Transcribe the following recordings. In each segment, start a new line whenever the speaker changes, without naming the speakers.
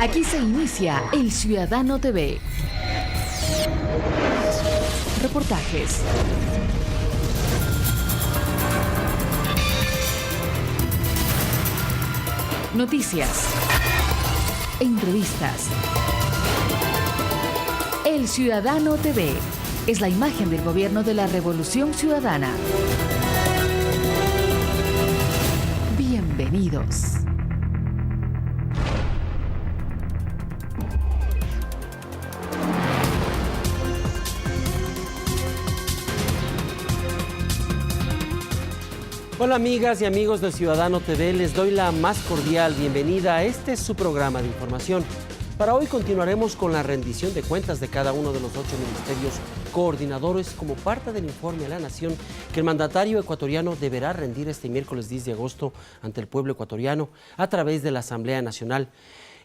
Aquí se inicia El Ciudadano TV. Reportajes. Noticias. Entrevistas. El Ciudadano TV es la imagen del gobierno de la Revolución Ciudadana. Bienvenidos.
Hola amigas y amigos del Ciudadano TV, les doy la más cordial bienvenida a este su programa de información. Para hoy continuaremos con la rendición de cuentas de cada uno de los 8 ministerios coordinadores como parte del informe a la Nación que el mandatario ecuatoriano deberá rendir este miércoles 10 de agosto ante el pueblo ecuatoriano a través de la Asamblea Nacional.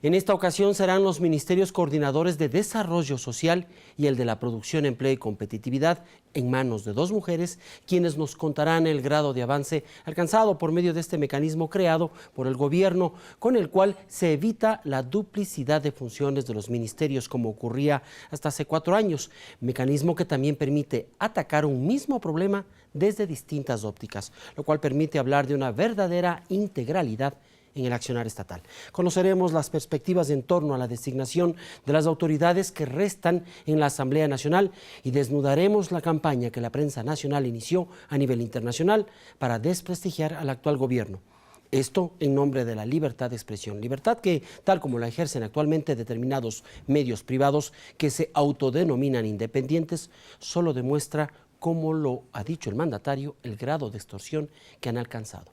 En esta ocasión serán los ministerios coordinadores de Desarrollo Social y el de la Producción, Empleo y Competitividad en manos de 2 mujeres, quienes nos contarán el grado de avance alcanzado por medio de este mecanismo creado por el gobierno, con el cual se evita la duplicidad de funciones de los ministerios como ocurría hasta hace 4 años, mecanismo que también permite atacar un mismo problema desde distintas ópticas, lo cual permite hablar de una verdadera integralidad en el accionar estatal. Conoceremos las perspectivas en torno a la designación de las autoridades que restan en la Asamblea Nacional y desnudaremos la campaña que la prensa nacional inició a nivel internacional para desprestigiar al actual gobierno. Esto en nombre de la libertad de expresión, libertad que, tal como la ejercen actualmente determinados medios privados que se autodenominan independientes, solo demuestra, como lo ha dicho el mandatario, el grado de extorsión que han alcanzado.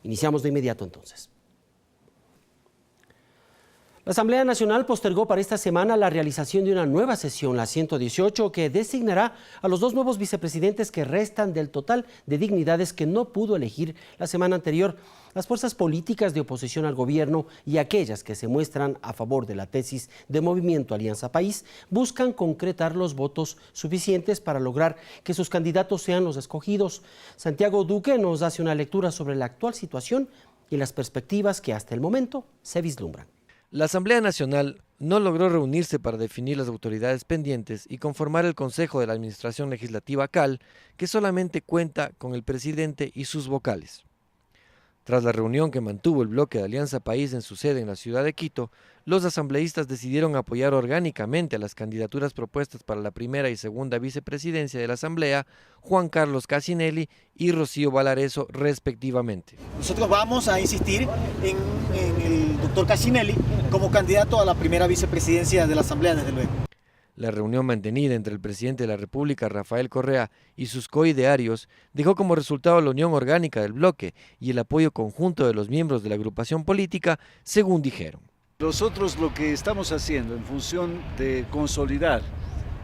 Iniciamos de inmediato entonces. La Asamblea Nacional postergó para esta semana la realización de una nueva sesión, la 118, que designará a los 2 nuevos vicepresidentes que restan del total de dignidades que no pudo elegir la semana anterior. Las fuerzas políticas de oposición al gobierno y aquellas que se muestran a favor de la tesis de Movimiento Alianza País buscan concretar los votos suficientes para lograr que sus candidatos sean los escogidos. Santiago Duque nos hace una lectura sobre la actual situación y las perspectivas que hasta el momento se vislumbran.
La Asamblea Nacional no logró reunirse para definir las autoridades pendientes y conformar el Consejo de la Administración Legislativa CAL, que solamente cuenta con el presidente y sus vocales. Tras la reunión que mantuvo el bloque de Alianza País en su sede en la ciudad de Quito, los asambleístas decidieron apoyar orgánicamente a las candidaturas propuestas para la primera y segunda vicepresidencia de la Asamblea, Juan Carlos Cassinelli y Rocío Valareso, respectivamente.
Nosotros vamos a insistir en el doctor Cassinelli como candidato a la primera vicepresidencia de la Asamblea, desde luego.
La reunión mantenida entre el presidente de la República, Rafael Correa, y sus coidearios dejó como resultado la unión orgánica del bloque y el apoyo conjunto de los miembros de la agrupación política, según dijeron.
Nosotros lo que estamos haciendo en función de consolidar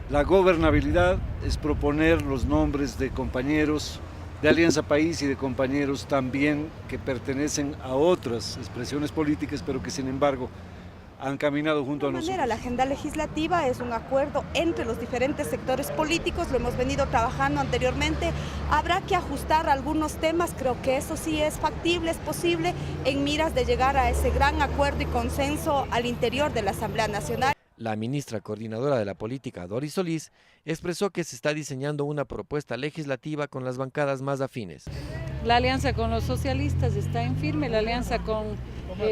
la gobernabilidad es proponer los nombres de compañeros de Alianza País y de compañeros también que pertenecen a otras expresiones políticas, pero que sin embargo han caminado junto a nosotros.
La agenda legislativa es un acuerdo entre los diferentes sectores políticos, lo hemos venido trabajando anteriormente, habrá que ajustar algunos temas, creo que eso sí es factible, es posible, en miras de llegar a ese gran acuerdo y consenso al interior de la Asamblea Nacional.
La ministra coordinadora de la política, Doris Solís, expresó que se está diseñando una propuesta legislativa con las bancadas más afines.
La alianza con los socialistas está en firme, la alianza con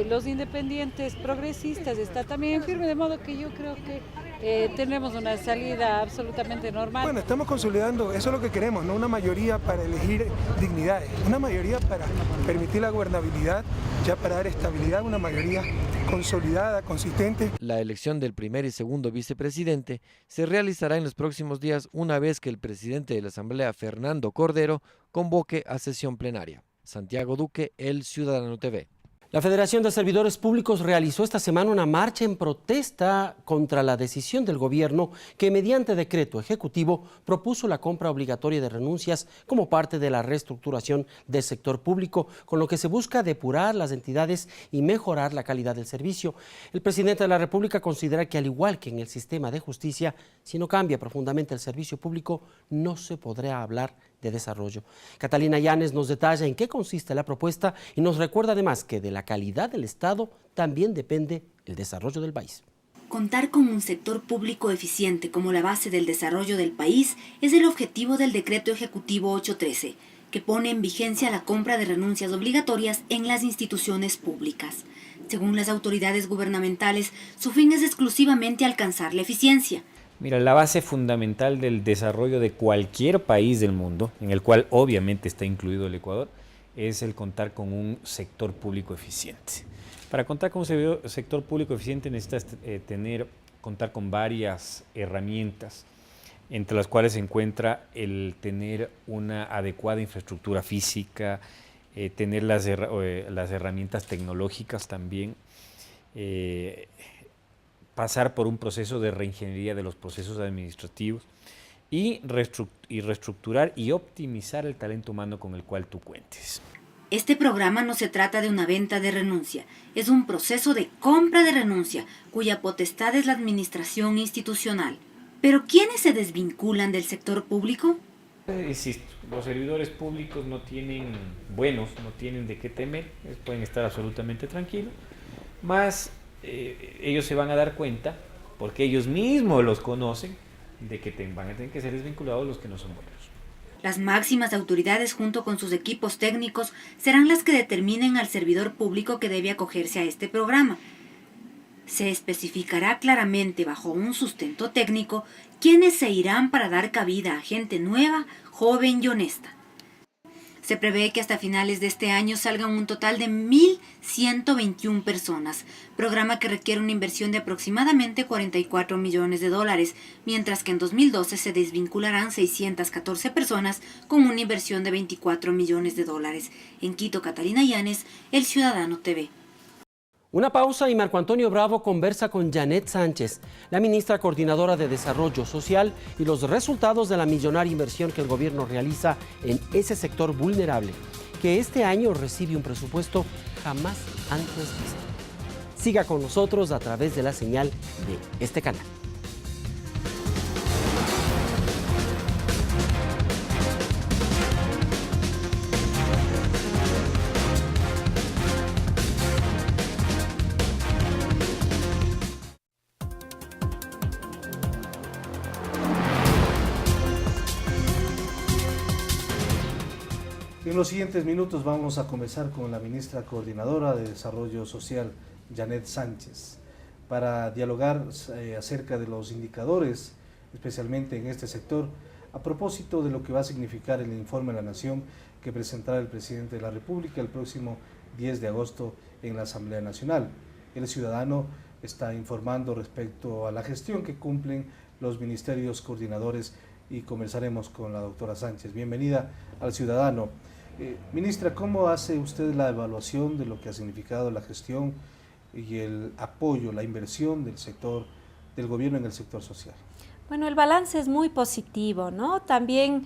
los independientes progresistas está también en firme, de modo que yo creo que tenemos una salida absolutamente normal.
Bueno, estamos consolidando, eso es lo que queremos, no una mayoría para elegir dignidades, una mayoría para permitir la gobernabilidad, ya para dar estabilidad, una mayoría consolidada, consistente.
La elección del primer y segundo vicepresidente se realizará en los próximos días una vez que el presidente de la Asamblea, Fernando Cordero, convoque a sesión plenaria. Santiago Duque, El Ciudadano TV.
La Federación de Servidores Públicos realizó esta semana una marcha en protesta contra la decisión del gobierno que mediante decreto ejecutivo propuso la compra obligatoria de renuncias como parte de la reestructuración del sector público, con lo que se busca depurar las entidades y mejorar la calidad del servicio. El presidente de la República considera que al igual que en el sistema de justicia, si no cambia profundamente el servicio público, no se podrá hablar de Desarrollo. Catalina Llanes nos detalla en qué consiste la propuesta y nos recuerda además que de la calidad del Estado también depende el desarrollo del país.
Contar con un sector público eficiente como la base del desarrollo del país es el objetivo del Decreto Ejecutivo 813, que pone en vigencia la compra de renuncias obligatorias en las instituciones públicas. Según las autoridades gubernamentales, su fin es exclusivamente alcanzar la eficiencia.
Mira, la base fundamental del desarrollo de cualquier país del mundo, en el cual obviamente está incluido el Ecuador, es el contar con un sector público eficiente. Para contar con un sector público eficiente necesitas contar con varias herramientas, entre las cuales se encuentra el tener una adecuada infraestructura física, tener las herramientas tecnológicas también, pasar por un proceso de reingeniería de los procesos administrativos y reestructurar y optimizar el talento humano con el cual tú cuentes.
Este programa no se trata de una venta de renuncia, es un proceso de compra de renuncia, cuya potestad es la administración institucional. ¿Pero quiénes se desvinculan del sector público?
Insisto, los servidores públicos no tienen de qué temer, pueden estar absolutamente tranquilos, más ellos se van a dar cuenta, porque ellos mismos los conocen, de que van a tener que ser desvinculados los que no son buenos.
Las máximas autoridades junto con sus equipos técnicos serán las que determinen al servidor público que debe acogerse a este programa. Se especificará claramente bajo un sustento técnico quiénes se irán para dar cabida a gente nueva, joven y honesta. Se prevé que hasta finales de este año salgan un total de 1.121 personas, programa que requiere una inversión de aproximadamente $44 millones, mientras que en 2012 se desvincularán 614 personas con una inversión de $24 millones. En Quito, Catalina Llanes, El Ciudadano TV.
Una pausa y Marco Antonio Bravo conversa con Janet Sánchez, la ministra coordinadora de Desarrollo Social, y los resultados de la millonaria inversión que el gobierno realiza en ese sector vulnerable, que este año recibe un presupuesto jamás antes visto. Siga con nosotros a través de la señal de este canal.
En los siguientes minutos vamos a conversar con la ministra coordinadora de Desarrollo Social, Janet Sánchez, para dialogar acerca de los indicadores, especialmente en este sector, a propósito de lo que va a significar el informe de la Nación que presentará el presidente de la República el próximo 10 de agosto en la Asamblea Nacional. El Ciudadano está informando respecto a la gestión que cumplen los ministerios coordinadores y conversaremos con la doctora Sánchez. Bienvenida al Ciudadano. Ministra, ¿cómo hace usted la evaluación de lo que ha significado la gestión y el apoyo, la inversión del gobierno en el sector social?
Bueno, el balance es muy positivo, ¿no? También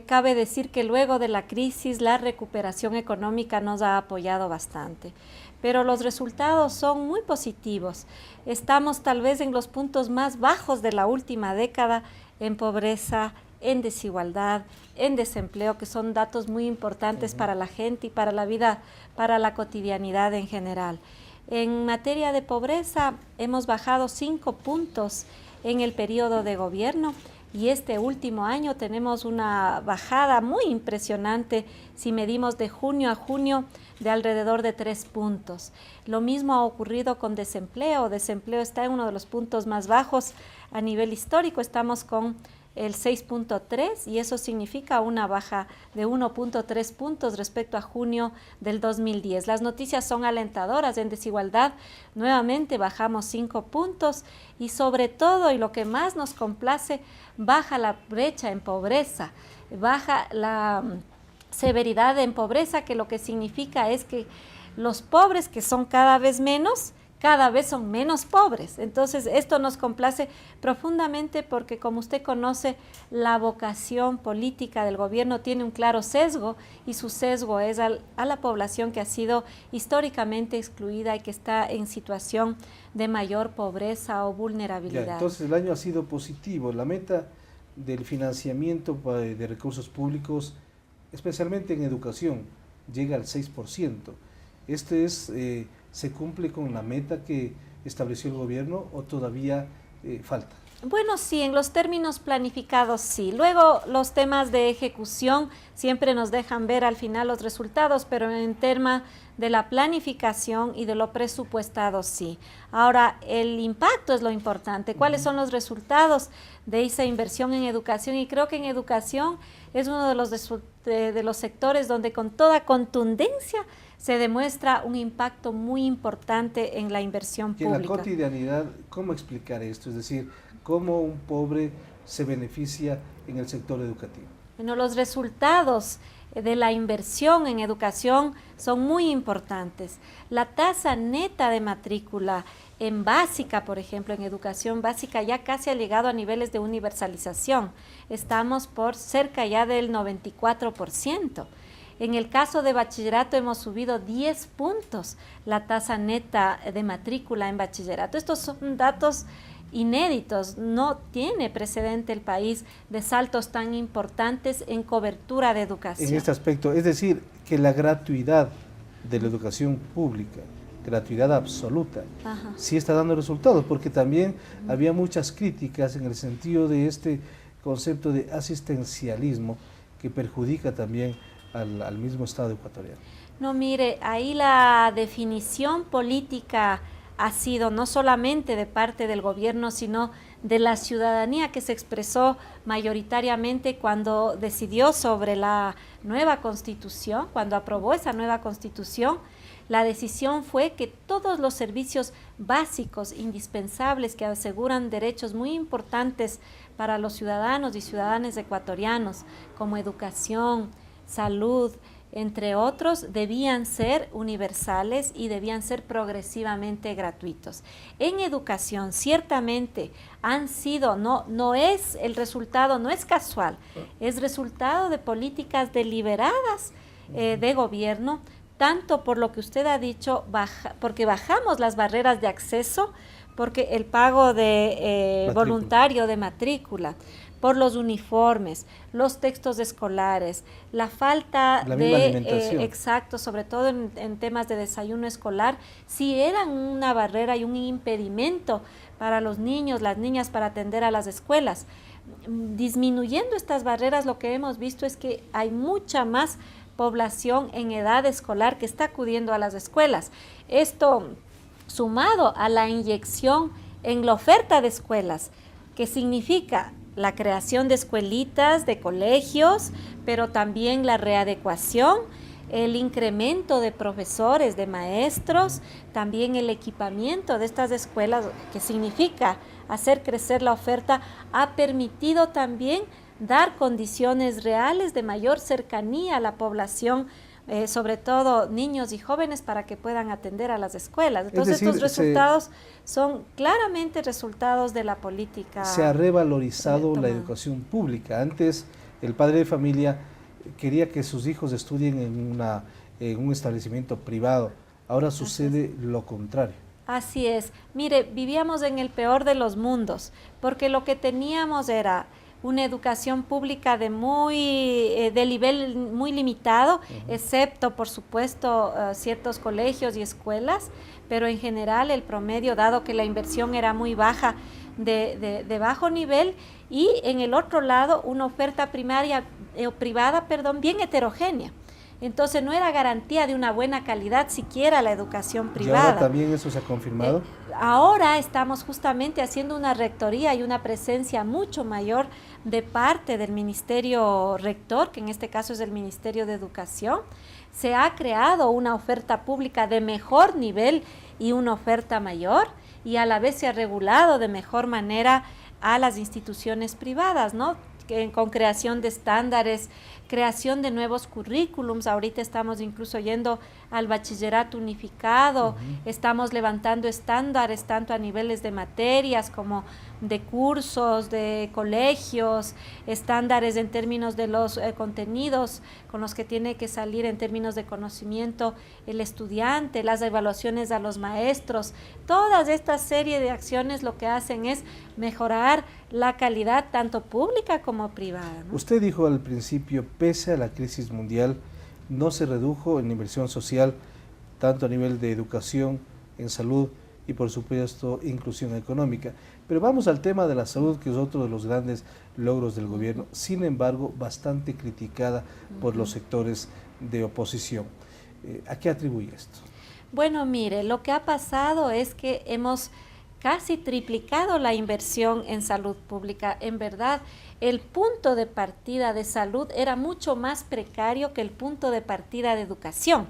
cabe decir que luego de la crisis la recuperación económica nos ha apoyado bastante, pero los resultados son muy positivos. Estamos tal vez en los puntos más bajos de la última década en pobreza, en desigualdad, en desempleo, que son datos muy importantes para la gente y para la vida, para la cotidianidad en general. En materia de pobreza hemos bajado 5 puntos en el periodo de gobierno y este último año tenemos una bajada muy impresionante si medimos de junio a junio de alrededor de 3 puntos. Lo mismo ha ocurrido con desempleo. Desempleo está en uno de los puntos más bajos a nivel histórico. Estamos con el 6.3 y eso significa una baja de 1.3 puntos respecto a junio del 2010. Las noticias son alentadoras. En desigualdad nuevamente bajamos 5 puntos y sobre todo, y lo que más nos complace, baja la brecha en pobreza, baja la severidad en pobreza, que lo que significa es que los pobres, que son cada vez son menos pobres. Entonces, esto nos complace profundamente porque, como usted conoce, la vocación política del gobierno tiene un claro sesgo y su sesgo es a la población que ha sido históricamente excluida y que está en situación de mayor pobreza o vulnerabilidad.
Ya, entonces, el año ha sido positivo. La meta del financiamiento de recursos públicos, especialmente en educación, llega al 6%. ¿Se cumple con la meta que estableció el gobierno o todavía falta?
Bueno, sí, en los términos planificados sí. Luego los temas de ejecución siempre nos dejan ver al final los resultados, pero en tema de la planificación y de lo presupuestado sí. Ahora, el impacto es lo importante. ¿Cuáles son los resultados de esa inversión en educación? Y creo que en educación es uno de los sectores donde con toda contundencia se demuestra un impacto muy importante en la inversión pública.
Y en la cotidianidad, ¿cómo explicar esto? Es decir, ¿cómo un pobre se beneficia en el sector educativo?
Bueno, los resultados de la inversión en educación son muy importantes. La tasa neta de matrícula en básica, por ejemplo, en educación básica, ya casi ha llegado a niveles de universalización. Estamos por cerca ya del 94%. En el caso de bachillerato hemos subido 10 puntos la tasa neta de matrícula en bachillerato. Estos son datos inéditos, no tiene precedente el país de saltos tan importantes en cobertura de educación.
En este aspecto, es decir, que la gratuidad de la educación pública, gratuidad absoluta, sí está dando resultados, porque también había muchas críticas en el sentido de este concepto de asistencialismo que perjudica también al mismo Estado ecuatoriano.
No, mire, ahí la definición política ha sido no solamente de parte del gobierno, sino de la ciudadanía que se expresó mayoritariamente cuando decidió sobre la nueva constitución, cuando aprobó esa nueva constitución. La decisión fue que todos los servicios básicos, indispensables, que aseguran derechos muy importantes para los ciudadanos y ciudadanas ecuatorianos, como educación, salud, entre otros, debían ser universales y debían ser progresivamente gratuitos. En educación, ciertamente, han sido, no es el resultado, no es casual, es resultado de políticas deliberadas de gobierno, tanto por lo que usted ha dicho, porque bajamos las barreras de acceso, porque el pago de voluntario de matrícula, por los uniformes, los textos escolares, la falta de exacto, sobre todo en temas de desayuno escolar, sí eran una barrera y un impedimento para los niños, las niñas, para atender a las escuelas. Disminuyendo estas barreras, lo que hemos visto es que hay mucha más población en edad escolar que está acudiendo a las escuelas. Esto sumado a la inyección en la oferta de escuelas, que significa la creación de escuelitas, de colegios, pero también la readecuación, el incremento de profesores, de maestros, también el equipamiento de estas escuelas, que significa hacer crecer la oferta, ha permitido también dar condiciones reales de mayor cercanía a la población, sobre todo niños y jóvenes, para que puedan atender a las escuelas. Entonces, estos resultados son claramente resultados de la política.
Se ha revalorizado la educación pública. Antes, el padre de familia quería que sus hijos estudien en un establecimiento privado. Ahora sucede lo contrario.
Así es. Mire, vivíamos en el peor de los mundos, porque lo que teníamos era una educación pública de nivel muy limitado, excepto, por supuesto, ciertos colegios y escuelas, pero en general el promedio, dado que la inversión era muy baja, de bajo nivel, y en el otro lado una oferta privada, bien heterogénea. Entonces no era garantía de una buena calidad siquiera la educación privada.
¿Y ahora también eso se ha confirmado?
Ahora estamos justamente haciendo una rectoría y una presencia mucho mayor de parte del Ministerio Rector, que en este caso es el Ministerio de Educación. Se ha creado una oferta pública de mejor nivel y una oferta mayor, y a la vez se ha regulado de mejor manera a las instituciones privadas, ¿no? Con creación de estándares creación de nuevos currículums. Ahorita estamos incluso yendo al bachillerato unificado, estamos levantando estándares tanto a niveles de materias como de cursos, de colegios, estándares en términos de los contenidos con los que tiene que salir en términos de conocimiento el estudiante, las evaluaciones a los maestros. Todas esta serie de acciones lo que hacen es mejorar la calidad tanto pública como privada, ¿no?
Usted dijo al principio, pese a la crisis mundial, no se redujo en inversión social, tanto a nivel de educación, en salud y por supuesto inclusión económica. Pero vamos al tema de la salud, que es otro de los grandes logros del gobierno, sin embargo bastante criticada por los sectores de oposición. ¿A qué atribuye esto?
Bueno, mire, lo que ha pasado es que hemos casi triplicado la inversión en salud pública. En verdad, el punto de partida de salud era mucho más precario que el punto de partida de educación,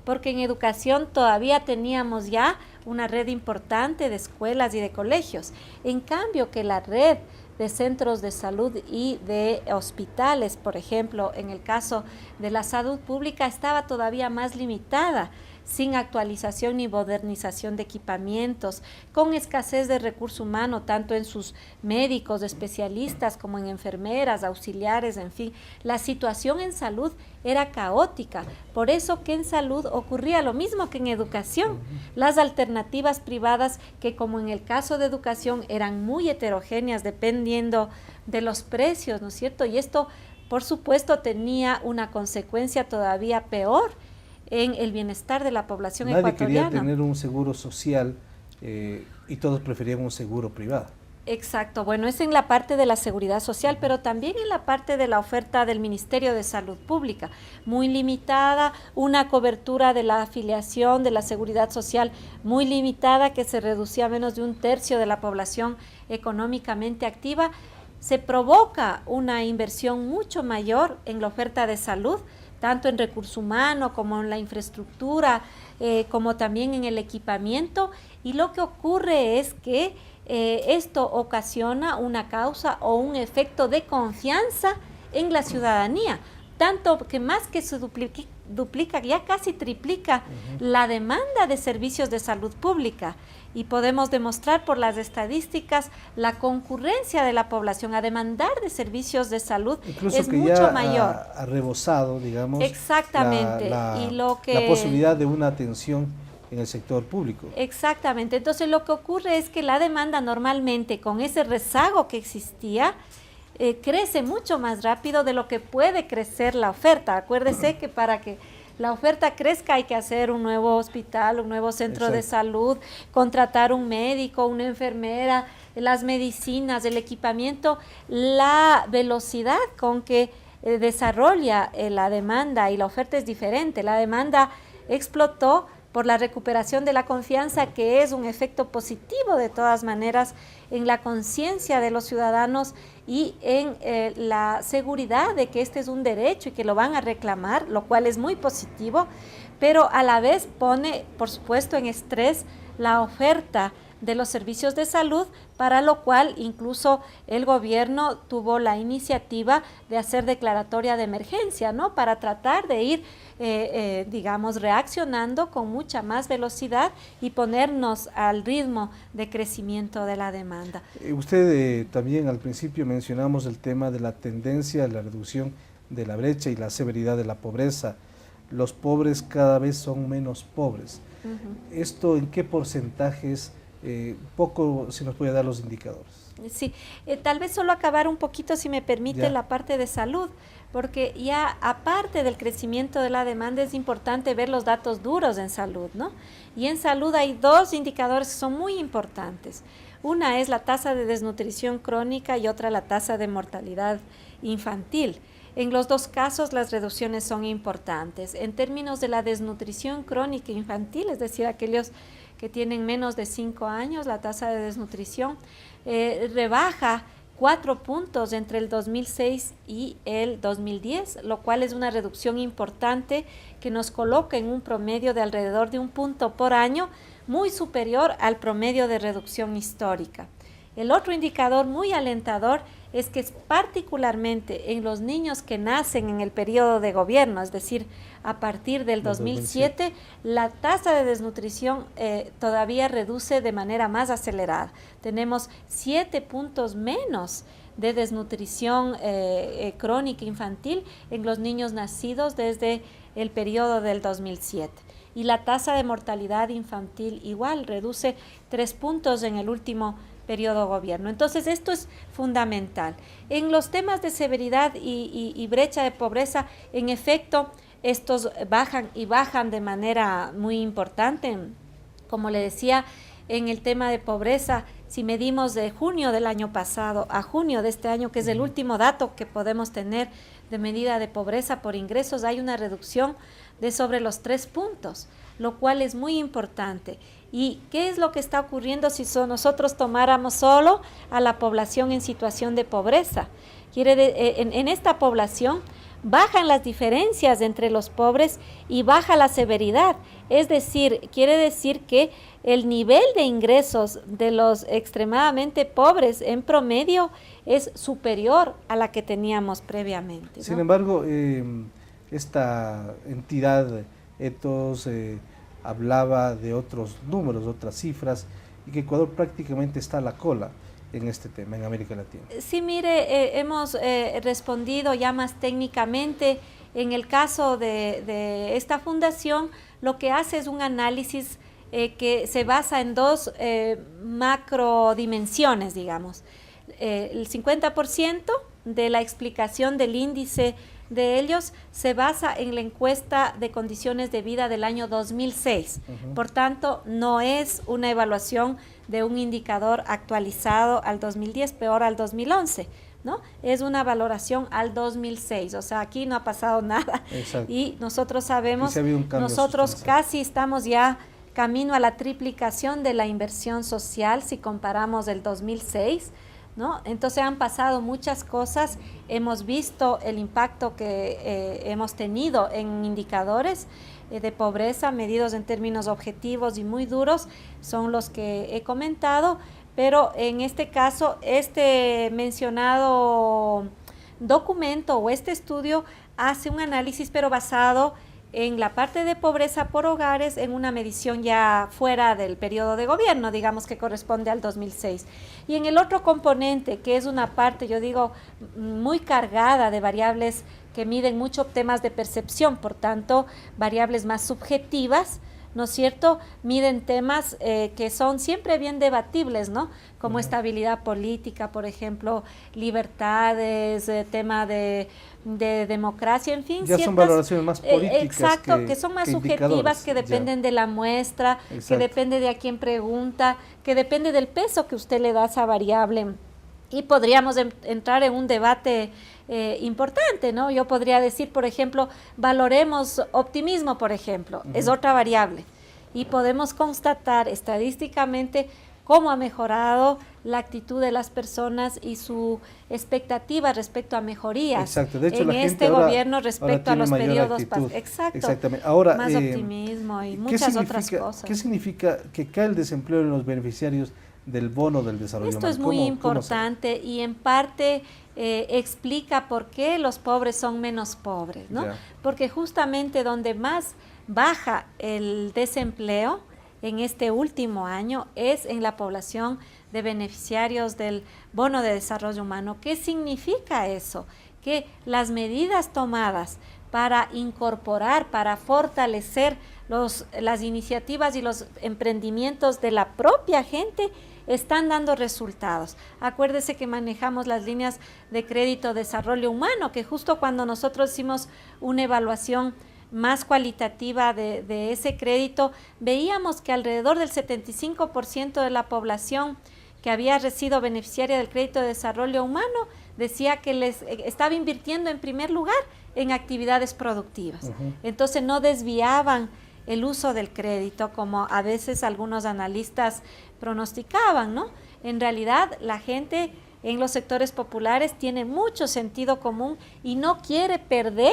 porque en educación todavía teníamos ya una red importante de escuelas y de colegios. En cambio, que la red de centros de salud y de hospitales, por ejemplo, en el caso de la salud pública, estaba todavía más limitada, sin actualización ni modernización de equipamientos, con escasez de recurso humano, tanto en sus médicos, especialistas, como en enfermeras, auxiliares, en fin. La situación en salud era caótica, por eso que en salud ocurría lo mismo que en educación. Las alternativas privadas, que como en el caso de educación eran muy heterogéneas dependiendo de los precios, ¿no es cierto? Y esto, por supuesto, tenía una consecuencia todavía peor en el bienestar de la población ecuatoriana.
Nadie quería tener un seguro social y todos preferían un seguro privado.
Exacto, bueno, es en la parte de la seguridad social, pero también en la parte de la oferta del Ministerio de Salud Pública, muy limitada, una cobertura de la afiliación de la seguridad social muy limitada, que se reducía a menos de 1/3 de la población económicamente activa. Se provoca una inversión mucho mayor en la oferta de salud, tanto en recurso humano como en la infraestructura, como también en el equipamiento, y lo que ocurre es que esto ocasiona una causa o un efecto de confianza en la ciudadanía, tanto que más que se duplica, ya casi triplica la demanda de servicios de salud pública, y podemos demostrar por las estadísticas la concurrencia de la población a demandar de servicios de salud.
Incluso
es
que
mucho
ya
mayor.
Ha rebosado, digamos,
exactamente,
la posibilidad de una atención en el sector público.
Exactamente, entonces lo que ocurre es que la demanda normalmente, con ese rezago que existía, crece mucho más rápido de lo que puede crecer la oferta. Acuérdese que para que la oferta crezca hay que hacer un nuevo hospital, un nuevo centro de salud, contratar un médico, una enfermera, las medicinas, el equipamiento. La velocidad con que desarrolla la demanda y la oferta es diferente. La demanda explotó por la recuperación de la confianza, que es un efecto positivo de todas maneras en la conciencia de los ciudadanos y en la seguridad de que este es un derecho y que lo van a reclamar, lo cual es muy positivo, pero a la vez pone, por supuesto, en estrés la oferta de los servicios de salud, para lo cual incluso el gobierno tuvo la iniciativa de hacer declaratoria de emergencia, ¿no? Para tratar de ir, digamos, reaccionando con mucha más velocidad y ponernos al ritmo de crecimiento de la demanda.
Usted también al principio mencionamos el tema de la tendencia a la reducción de la brecha y la severidad de la pobreza. Los pobres cada vez son menos pobres. ¿Esto en qué porcentajes? Poco si nos puede dar los indicadores.
Sí, tal vez solo acabar un poquito, si me permite, la parte de salud, porque ya aparte del crecimiento de la demanda es importante ver los datos duros en salud, ¿no? Y en salud hay dos indicadores que son muy importantes. Una es la tasa de desnutrición crónica y otra la tasa de mortalidad infantil. En los dos casos las reducciones son importantes. En términos de la desnutrición crónica infantil, es decir, aquellos que tienen menos de 5 años, la tasa de desnutrición rebaja 4 puntos entre el 2006 y el 2010, lo cual es una reducción importante que nos coloca en un promedio de alrededor de 1 punto por año, muy superior al promedio de reducción histórica. El otro indicador muy alentador es que particularmente en los niños que nacen en el periodo de gobierno, es decir, a partir del 2007, la tasa de desnutrición todavía reduce de manera más acelerada. Tenemos 7 puntos menos de desnutrición crónica infantil en los niños nacidos desde el periodo del 2007. Y la tasa de mortalidad infantil igual reduce 3 puntos en el último periodo de gobierno. Entonces, esto es fundamental. En los temas de severidad y brecha de pobreza, en efecto, estos bajan y bajan de manera muy importante. Como le decía, en el tema de pobreza, si medimos de junio del año pasado a junio de este año, que es el último dato que podemos tener de medida de pobreza por ingresos, hay una reducción de sobre los 3 puntos, lo cual es muy importante. ¿Y qué es lo que está ocurriendo si nosotros tomáramos solo a la población en situación de pobreza? En esta población bajan las diferencias entre los pobres y baja la severidad. Es decir, quiere decir que el nivel de ingresos de los extremadamente pobres en promedio es superior a la que teníamos previamente, ¿no?
Sin embargo, esta entidad Ethos hablaba de otros números, otras cifras, y que Ecuador prácticamente está a la cola en este tema, en América Latina.
Sí, mire, hemos respondido ya más técnicamente. En el caso de esta fundación, lo que hace es un análisis que se basa en 2 macrodimensiones, digamos. El 50% de la explicación del índice de ellos se basa en la encuesta de condiciones de vida del año 2006. Por tanto, no es una evaluación de un indicador actualizado al 2010, peor al 2011, ¿no? Es una valoración al 2006, o sea, aquí no ha pasado nada. Exacto. Y nosotros sabemos, nosotros casi estamos ya camino a la triplicación de la inversión social si comparamos el 2006, ¿no? Entonces han pasado muchas cosas, hemos visto el impacto que hemos tenido en indicadores de pobreza, medidos en términos objetivos y muy duros, son los que he comentado, pero en este caso, este mencionado documento o este estudio hace un análisis, pero basado en la parte de pobreza por hogares, en una medición ya fuera del periodo de gobierno, digamos que corresponde al 2006. Y en el otro componente, que es una parte, yo digo, muy cargada de variables que miden mucho temas de percepción, por tanto, variables más subjetivas, ¿no es cierto? Miden temas que son siempre bien debatibles, ¿no? Como estabilidad política, por ejemplo, libertades, tema de democracia, en fin.
Ya son valoraciones más políticas.
Exacto, que son más subjetivas, que dependen de la muestra, que depende de a quién pregunta, que depende del peso que usted le da a esa variable. Y podríamos entrar en un debate importante, ¿no? Yo podría decir, por ejemplo, valoremos optimismo, por ejemplo, es otra variable. Y podemos constatar estadísticamente cómo ha mejorado la actitud de las personas y su expectativa respecto a mejorías.
Exacto. De hecho,
en este gobierno respecto a los periodos pasados. Exacto.
Exactamente. Ahora,
más optimismo y muchas otras cosas.
¿Qué significa que cae el desempleo en los beneficiarios del bono del desarrollo humano?
Esto es muy importante y en parte explica por qué los pobres son menos pobres, ¿no? Porque justamente donde más baja el desempleo en este último año es en la población de beneficiarios del bono de desarrollo humano. ¿Qué significa eso? Que las medidas tomadas para incorporar, para fortalecer las iniciativas y los emprendimientos de la propia gente están dando resultados. Acuérdese que manejamos las líneas de crédito desarrollo humano, que justo cuando nosotros hicimos una evaluación más cualitativa de ese crédito, veíamos que alrededor del 75% de la población que había sido beneficiaria del crédito de desarrollo humano decía que les estaba invirtiendo en primer lugar en actividades productivas. Entonces no desviaban el uso del crédito como a veces algunos analistas pronosticaban, ¿no? En realidad la gente en los sectores populares tiene mucho sentido común y no quiere perder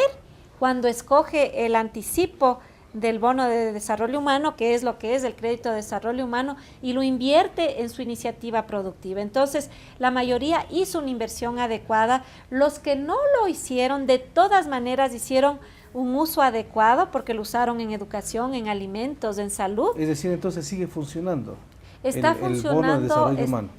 cuando escoge el anticipo del bono de desarrollo humano, que es lo que es el crédito de desarrollo humano, y lo invierte en su iniciativa productiva. Entonces, la mayoría hizo una inversión adecuada. Los que no lo hicieron, de todas maneras hicieron un uso adecuado porque lo usaron en educación, en alimentos, en salud.
Es decir, entonces sigue funcionando.
Está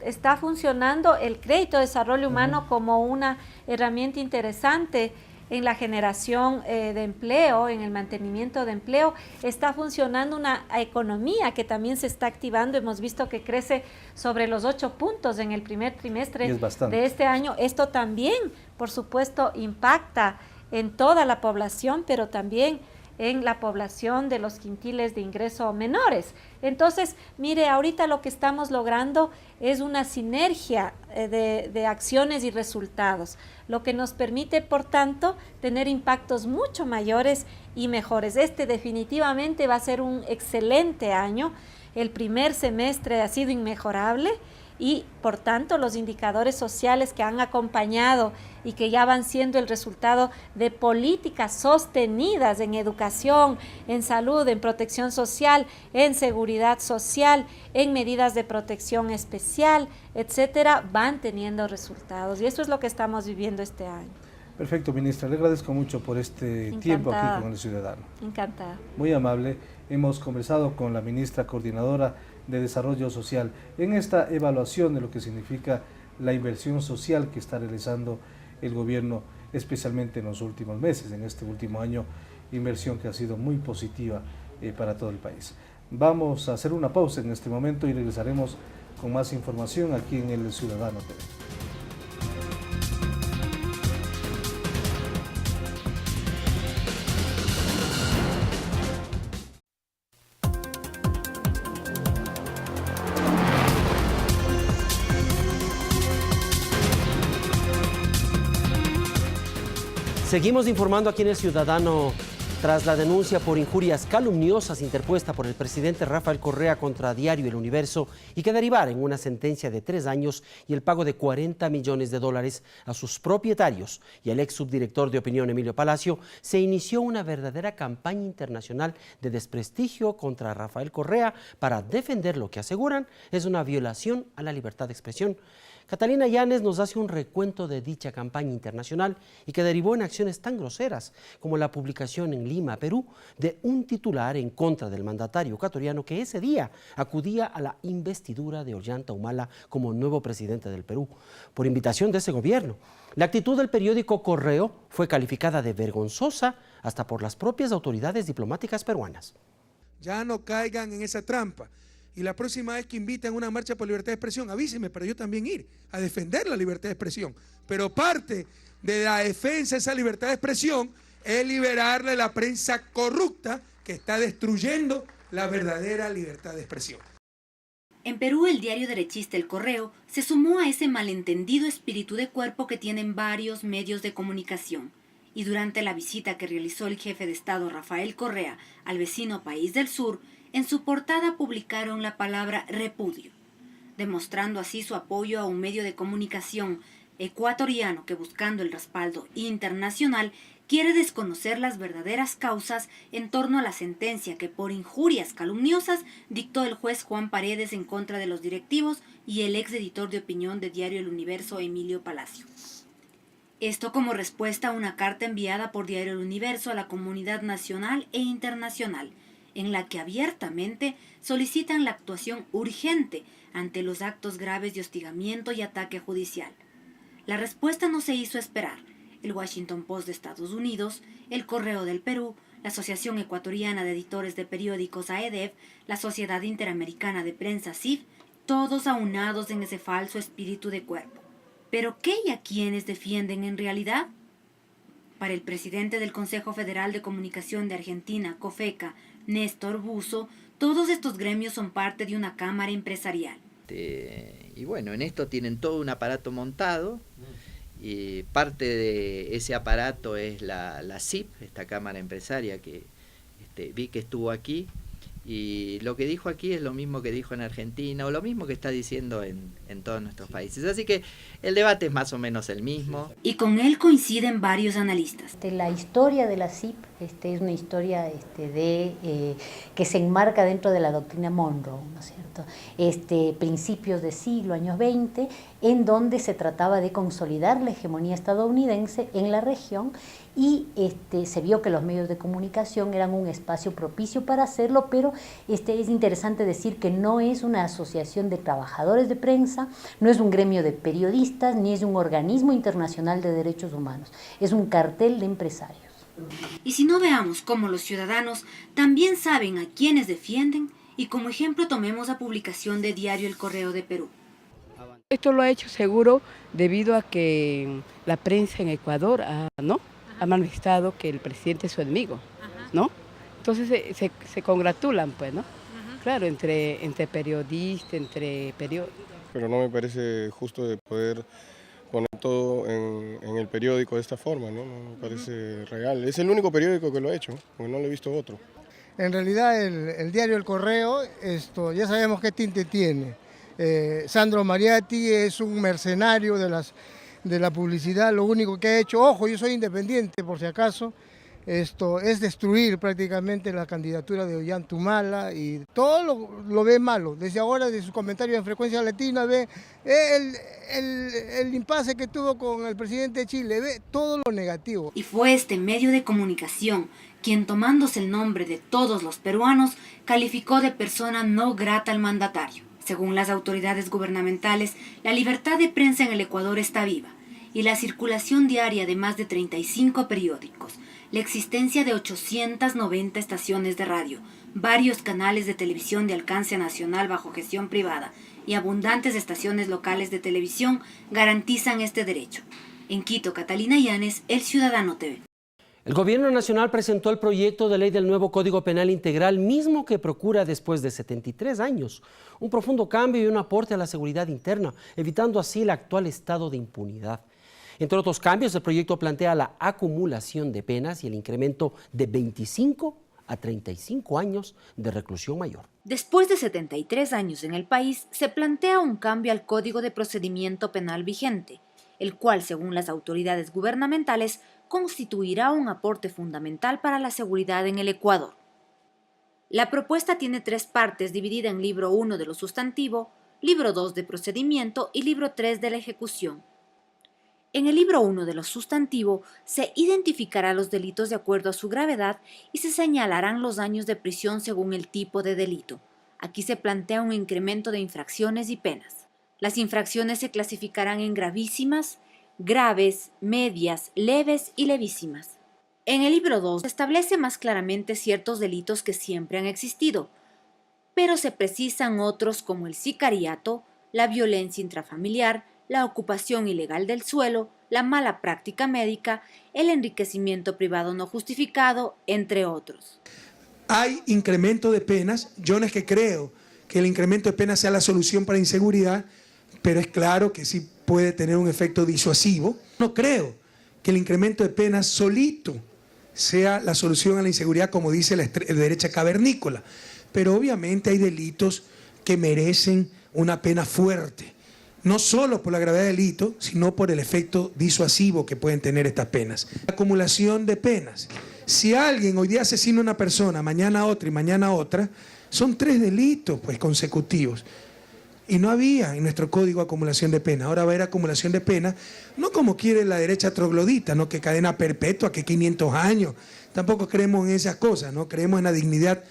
Está
funcionando el crédito de desarrollo humano como una herramienta interesante en la generación de empleo, en el mantenimiento de empleo. Está funcionando una economía que también se está activando. Hemos visto que crece sobre los 8 puntos en el primer trimestre de este año. Esto también, por supuesto, impacta en toda la población, pero también en la población de los quintiles de ingreso menores. Entonces, mire, ahorita lo que estamos logrando es una sinergia de acciones y resultados, lo que nos permite, por tanto, tener impactos mucho mayores y mejores. Este definitivamente va a ser un excelente año. El primer semestre ha sido inmejorable y, por tanto, los indicadores sociales que han acompañado y que ya van siendo el resultado de políticas sostenidas en educación, en salud, en protección social, en seguridad social, en medidas de protección especial, etcétera, van teniendo resultados. Y eso es lo que estamos viviendo este año.
Perfecto, ministra. Le agradezco mucho por este tiempo aquí con el ciudadano.
Encantada.
Muy amable. Hemos conversado con la ministra coordinadora de Desarrollo Social en esta evaluación de lo que significa la inversión social que está realizando el gobierno, especialmente en los últimos meses, en este último año, inversión que ha sido muy positiva para todo el país. Vamos a hacer una pausa en este momento y regresaremos con más información aquí en El Ciudadano TV.
Seguimos informando aquí en El Ciudadano. Tras la denuncia por injurias calumniosas interpuesta por el presidente Rafael Correa contra Diario El Universo y que derivara en una sentencia de 3 años y el pago de $40 millones a sus propietarios y al ex subdirector de Opinión Emilio Palacio, se inició una verdadera campaña internacional de desprestigio contra Rafael Correa para defender lo que aseguran es una violación a la libertad de expresión. Catalina Llanes nos hace un recuento de dicha campaña internacional y que derivó en acciones tan groseras como la publicación en Lima, Perú, de un titular en contra del mandatario ecuatoriano que ese día acudía a la investidura de Ollanta Humala como nuevo presidente del Perú, por invitación de ese gobierno. La actitud del periódico Correo fue calificada de vergonzosa hasta por las propias autoridades diplomáticas peruanas.
Ya no caigan en esa trampa. Y la próxima vez que inviten a una marcha por libertad de expresión, avíseme para yo también ir a defender la libertad de expresión. Pero parte de la defensa de esa libertad de expresión es liberarle la prensa corrupta que está destruyendo la verdadera libertad de expresión.
En Perú, el diario derechista El Correo se sumó a ese malentendido espíritu de cuerpo que tienen varios medios de comunicación. Y durante la visita que realizó el jefe de Estado Rafael Correa al vecino país del sur, en su portada publicaron la palabra repudio, demostrando así su apoyo a un medio de comunicación ecuatoriano que, buscando el respaldo internacional, quiere desconocer las verdaderas causas en torno a la sentencia que por injurias calumniosas dictó el juez Juan Paredes en contra de los directivos y el ex editor de opinión de Diario El Universo, Emilio Palacio. Esto como respuesta a una carta enviada por Diario El Universo a la comunidad nacional e internacional, en la que abiertamente solicitan la actuación urgente ante los actos graves de hostigamiento y ataque judicial. La respuesta no se hizo esperar. El Washington Post de Estados Unidos, el Correo del Perú, la Asociación Ecuatoriana de Editores de Periódicos AEDEP, la Sociedad Interamericana de Prensa CIF, todos aunados en ese falso espíritu de cuerpo. ¿Pero qué y a quiénes defienden en realidad? Para el presidente del Consejo Federal de Comunicación de Argentina, COFECA, Néstor Buzo, todos estos gremios son parte de una cámara empresarial.
Y bueno, en esto tienen todo un aparato montado, y parte de ese aparato es la CIP, esta cámara empresaria que vi que estuvo aquí, Y lo que dijo aquí es lo mismo que dijo en Argentina o lo mismo que está diciendo en todos nuestros países. Así que el debate es más o menos el mismo.
Y con él coinciden varios analistas.
La historia de la CIP es una historia que se enmarca dentro de la doctrina Monroe, ¿no es cierto? Principios de siglo, años 20, en donde se trataba de consolidar la hegemonía estadounidense en la región y se vio que los medios de comunicación eran un espacio propicio para hacerlo, pero es interesante decir que no es una asociación de trabajadores de prensa, no es un gremio de periodistas, ni es un organismo internacional de derechos humanos, es un cartel de empresarios.
Y si no, veamos cómo los ciudadanos también saben a quiénes defienden, y como ejemplo tomemos la publicación de Diario El Correo de Perú.
Esto lo ha hecho seguro debido a que la prensa en Ecuador ha manifestado que el presidente es su enemigo, ¿no? Entonces se congratulan, pues, ¿no? Claro, entre periodistas, entre periódicos.
Pero no me parece justo de poder poner todo en el periódico de esta forma, ¿no? No me parece real. Es el único periódico que lo ha hecho, porque no lo he visto otro.
En realidad el diario El Correo, ya sabemos qué tinte tiene. Sandro Mariatti es un mercenario de la publicidad, lo único que ha hecho, ojo, yo soy independiente por si acaso, es destruir prácticamente la candidatura de Ollantumala y todo lo ve malo. Desde ahora, de sus comentarios en Frecuencia Latina, ve el impasse que tuvo con el presidente de Chile, ve todo lo negativo.
Y fue este medio de comunicación quien, tomándose el nombre de todos los peruanos, calificó de persona no grata al mandatario. Según las autoridades gubernamentales, la libertad de prensa en el Ecuador está viva y la circulación diaria de más de 35 periódicos, la existencia de 890 estaciones de radio, varios canales de televisión de alcance nacional bajo gestión privada y abundantes estaciones locales de televisión garantizan este derecho. En Quito, Catalina Yanes, El Ciudadano TV.
El Gobierno Nacional presentó el proyecto de ley del nuevo Código Penal Integral, mismo que procura, después de 73 años, un profundo cambio y un aporte a la seguridad interna, evitando así el actual estado de impunidad. Entre otros cambios, el proyecto plantea la acumulación de penas y el incremento de 25 a 35 años de reclusión mayor.
Después de 73 años en el país, se plantea un cambio al Código de Procedimiento Penal vigente, el cual, según las autoridades gubernamentales, constituirá un aporte fundamental para la seguridad en el Ecuador. La propuesta tiene 3 partes dividida en libro 1 de lo sustantivo, libro 2 de procedimiento y libro 3 de la ejecución. En el libro 1 de lo sustantivo se identificará los delitos de acuerdo a su gravedad y se señalarán los años de prisión según el tipo de delito. Aquí se plantea un incremento de infracciones y penas. Las infracciones se clasificarán en gravísimas, graves, medias, leves y levísimas. En el libro 2 se establece más claramente ciertos delitos que siempre han existido, pero se precisan otros como el sicariato, la violencia intrafamiliar, la ocupación ilegal del suelo, la mala práctica médica, el enriquecimiento privado no justificado, entre otros.
Hay incremento de penas. Yo no es que creo que el incremento de penas sea la solución para la inseguridad, pero es claro que sí puede tener un efecto disuasivo. No creo que el incremento de penas solito sea la solución a la inseguridad, como dice la derecha cavernícola, pero obviamente hay delitos que merecen una pena fuerte, no solo por la gravedad del delito, sino por el efecto disuasivo que pueden tener estas penas. La acumulación de penas. Si alguien hoy día asesina a una persona, mañana otra y mañana otra, son 3 delitos pues consecutivos. Y no había en nuestro código acumulación de pena. Ahora va a haber acumulación de pena, no como quiere la derecha troglodita, no que cadena perpetua, que 500 años. Tampoco creemos en esas cosas, no creemos en la dignidad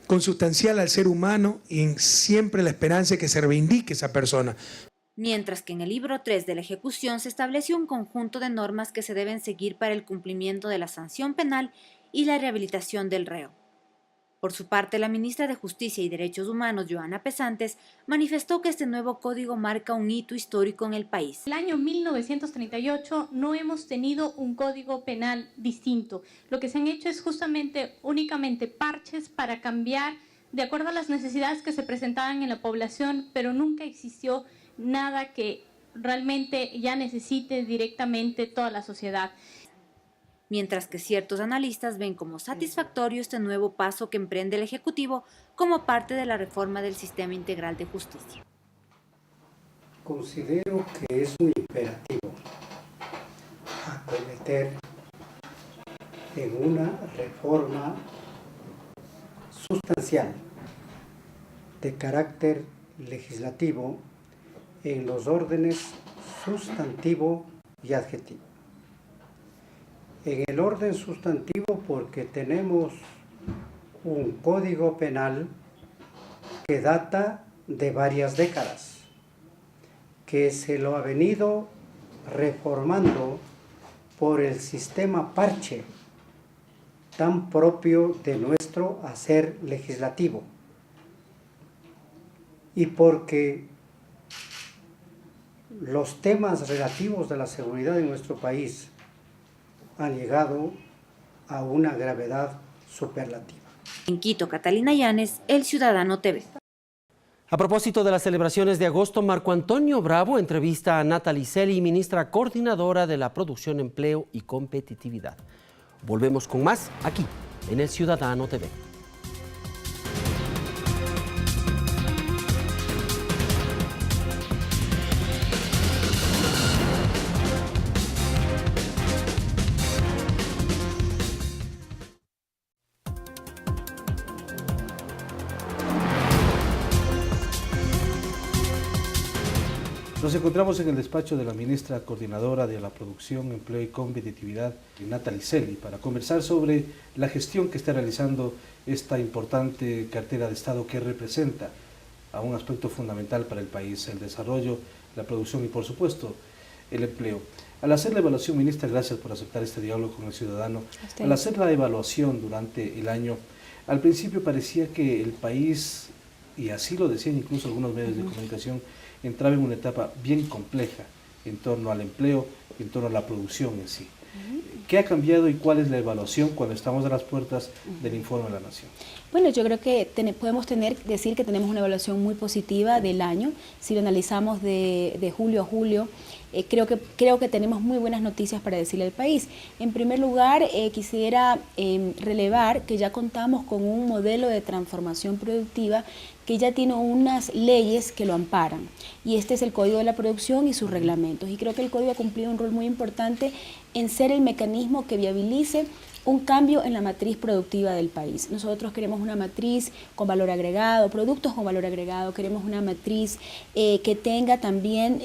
consustancial al ser humano y en siempre la esperanza de que se reivindique esa persona.
Mientras que en el libro 3 de la ejecución se estableció un conjunto de normas que se deben seguir para el cumplimiento de la sanción penal y la rehabilitación del reo. Por su parte, la ministra de Justicia y Derechos Humanos, Joana Pesantes, manifestó que este nuevo código marca un hito histórico en el país.
En el año 1938 no hemos tenido un código penal distinto. Lo que se han hecho es justamente únicamente parches para cambiar de acuerdo a las necesidades que se presentaban en la población, pero nunca existió nada que realmente ya necesite directamente toda la sociedad.
mientras que ciertos analistas ven como satisfactorio este nuevo paso que emprende el Ejecutivo como parte de la reforma del sistema integral de justicia.
Considero que es un imperativo acometer en una reforma sustancial de carácter legislativo en los órdenes sustantivo y adjetivo. En el orden sustantivo porque tenemos un código penal que data de varias décadas, que se lo ha venido reformando por el sistema parche tan propio de nuestro hacer legislativo, y porque los temas relativos de la seguridad en nuestro país han llegado a una gravedad superlativa.
En Quito, Catalina Llanes, El Ciudadano TV.
A propósito de las celebraciones de agosto, Marco Antonio Bravo entrevista a Natalie Celi, ministra coordinadora de la Producción, Empleo y Competitividad. Volvemos con más aquí, en El Ciudadano TV.
Nos encontramos en el despacho de la ministra coordinadora de la Producción, Empleo y Competitividad, Natalie Celi, para conversar sobre la gestión que está realizando esta importante cartera de Estado que representa a un aspecto fundamental para el país, el desarrollo, la producción y, por supuesto, el empleo. Al hacer la evaluación, ministra, gracias por aceptar este diálogo con el ciudadano. Al hacer la evaluación durante el año, al principio parecía que el país, y así lo decían incluso algunos medios de comunicación, entraba en una etapa bien compleja en torno al empleo, en torno a la producción en sí. ¿Qué ha cambiado y cuál es la evaluación cuando estamos a las puertas del informe de la Nación?
Bueno, yo creo que podemos decir que tenemos una evaluación muy positiva del año. Si lo analizamos de julio a julio, creo que tenemos muy buenas noticias para decirle al país. En primer lugar, quisiera relevar que ya contamos con un modelo de transformación productiva que ya tiene unas leyes que lo amparan. Y este es el Código de la Producción y sus reglamentos. Y creo que el Código ha cumplido un rol muy importante en ser el mecanismo que viabilice un cambio en la matriz productiva del país. Nosotros queremos una matriz con valor agregado, productos con valor agregado, queremos una matriz que tenga también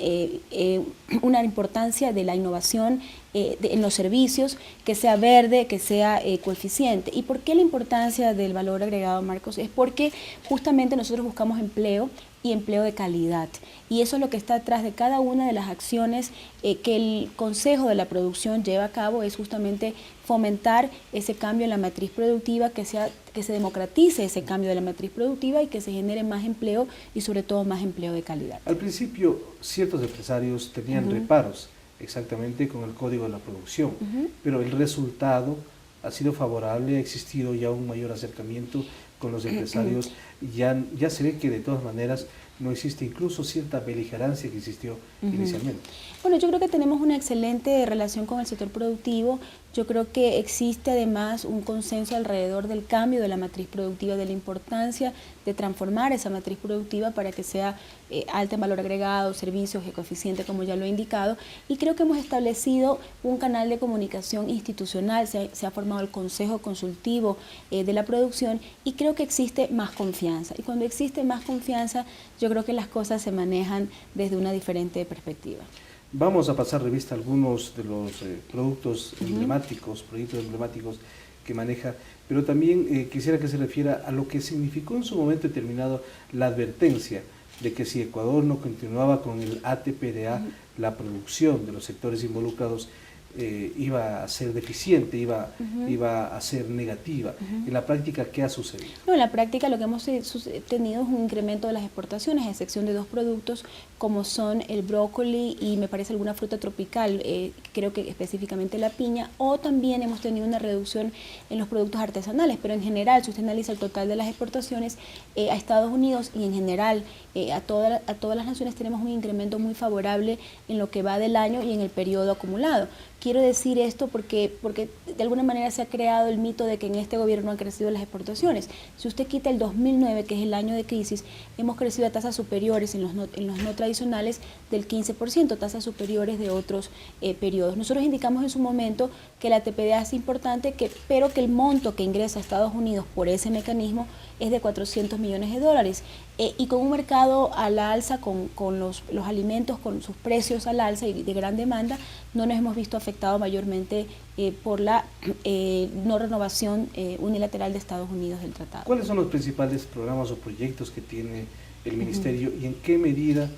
una importancia de la innovación en los servicios, que sea verde, que sea coeficiente. ¿Y por qué la importancia del valor agregado, Marcos? Es porque justamente nosotros buscamos empleo y empleo de calidad. Y eso es lo que está atrás de cada una de las acciones que el Consejo de la Producción lleva a cabo, es justamente fomentar ese cambio en la matriz productiva, que se democratice ese cambio de la matriz productiva y que se genere más empleo y sobre todo más empleo de calidad.
Al principio, ciertos empresarios tenían reparos exactamente con el Código de la Producción, pero el resultado ha sido favorable, ha existido ya un mayor acercamiento con los empresarios, ya se ve que de todas maneras no existe incluso cierta beligerancia que existió inicialmente.
Bueno, yo creo que tenemos una excelente relación con el sector productivo. Yo creo que existe además un consenso alrededor del cambio de la matriz productiva, de la importancia de transformar esa matriz productiva para que sea alta en valor agregado, servicios, coeficiente, como ya lo he indicado. Y creo que hemos establecido un canal de comunicación institucional, se ha formado el Consejo Consultivo de la Producción y creo que existe más confianza. Y cuando existe más confianza, yo creo que las cosas se manejan desde una diferente perspectiva.
Vamos a pasar revista a algunos de los productos emblemáticos, proyectos emblemáticos que maneja, pero también quisiera que se refiera a lo que significó en su momento determinado la advertencia de que si Ecuador no continuaba con el ATPDA, la producción de los sectores involucrados iba a ser deficiente, iba a ser negativa. En la práctica, ¿qué ha sucedido?
No, en la práctica lo que hemos tenido es un incremento de las exportaciones, a excepción de dos productos como son el brócoli y me parece alguna fruta tropical, creo que específicamente la piña, o también hemos tenido una reducción en los productos artesanales, pero en general, si usted analiza el total de las exportaciones a Estados Unidos y en general a todas las naciones tenemos un incremento muy favorable en lo que va del año y en el periodo acumulado. quiero decir esto porque de alguna manera se ha creado el mito de que en este gobierno no han crecido las exportaciones. Si usted quita el 2009, que es el año de crisis, hemos crecido a tasas superiores en los no tradicionales del 15%, tasas superiores de otros periodos. Nosotros indicamos en su momento que la TPDA es importante, pero que el monto que ingresa a Estados Unidos por ese mecanismo es de $400 millones. Y con un mercado a la alza, con los alimentos, con sus precios al alza y de gran demanda, no nos hemos visto afectados mayormente por la no renovación unilateral de Estados Unidos del tratado.
¿Cuáles son los principales programas o proyectos que tiene el Ministerio y en qué medida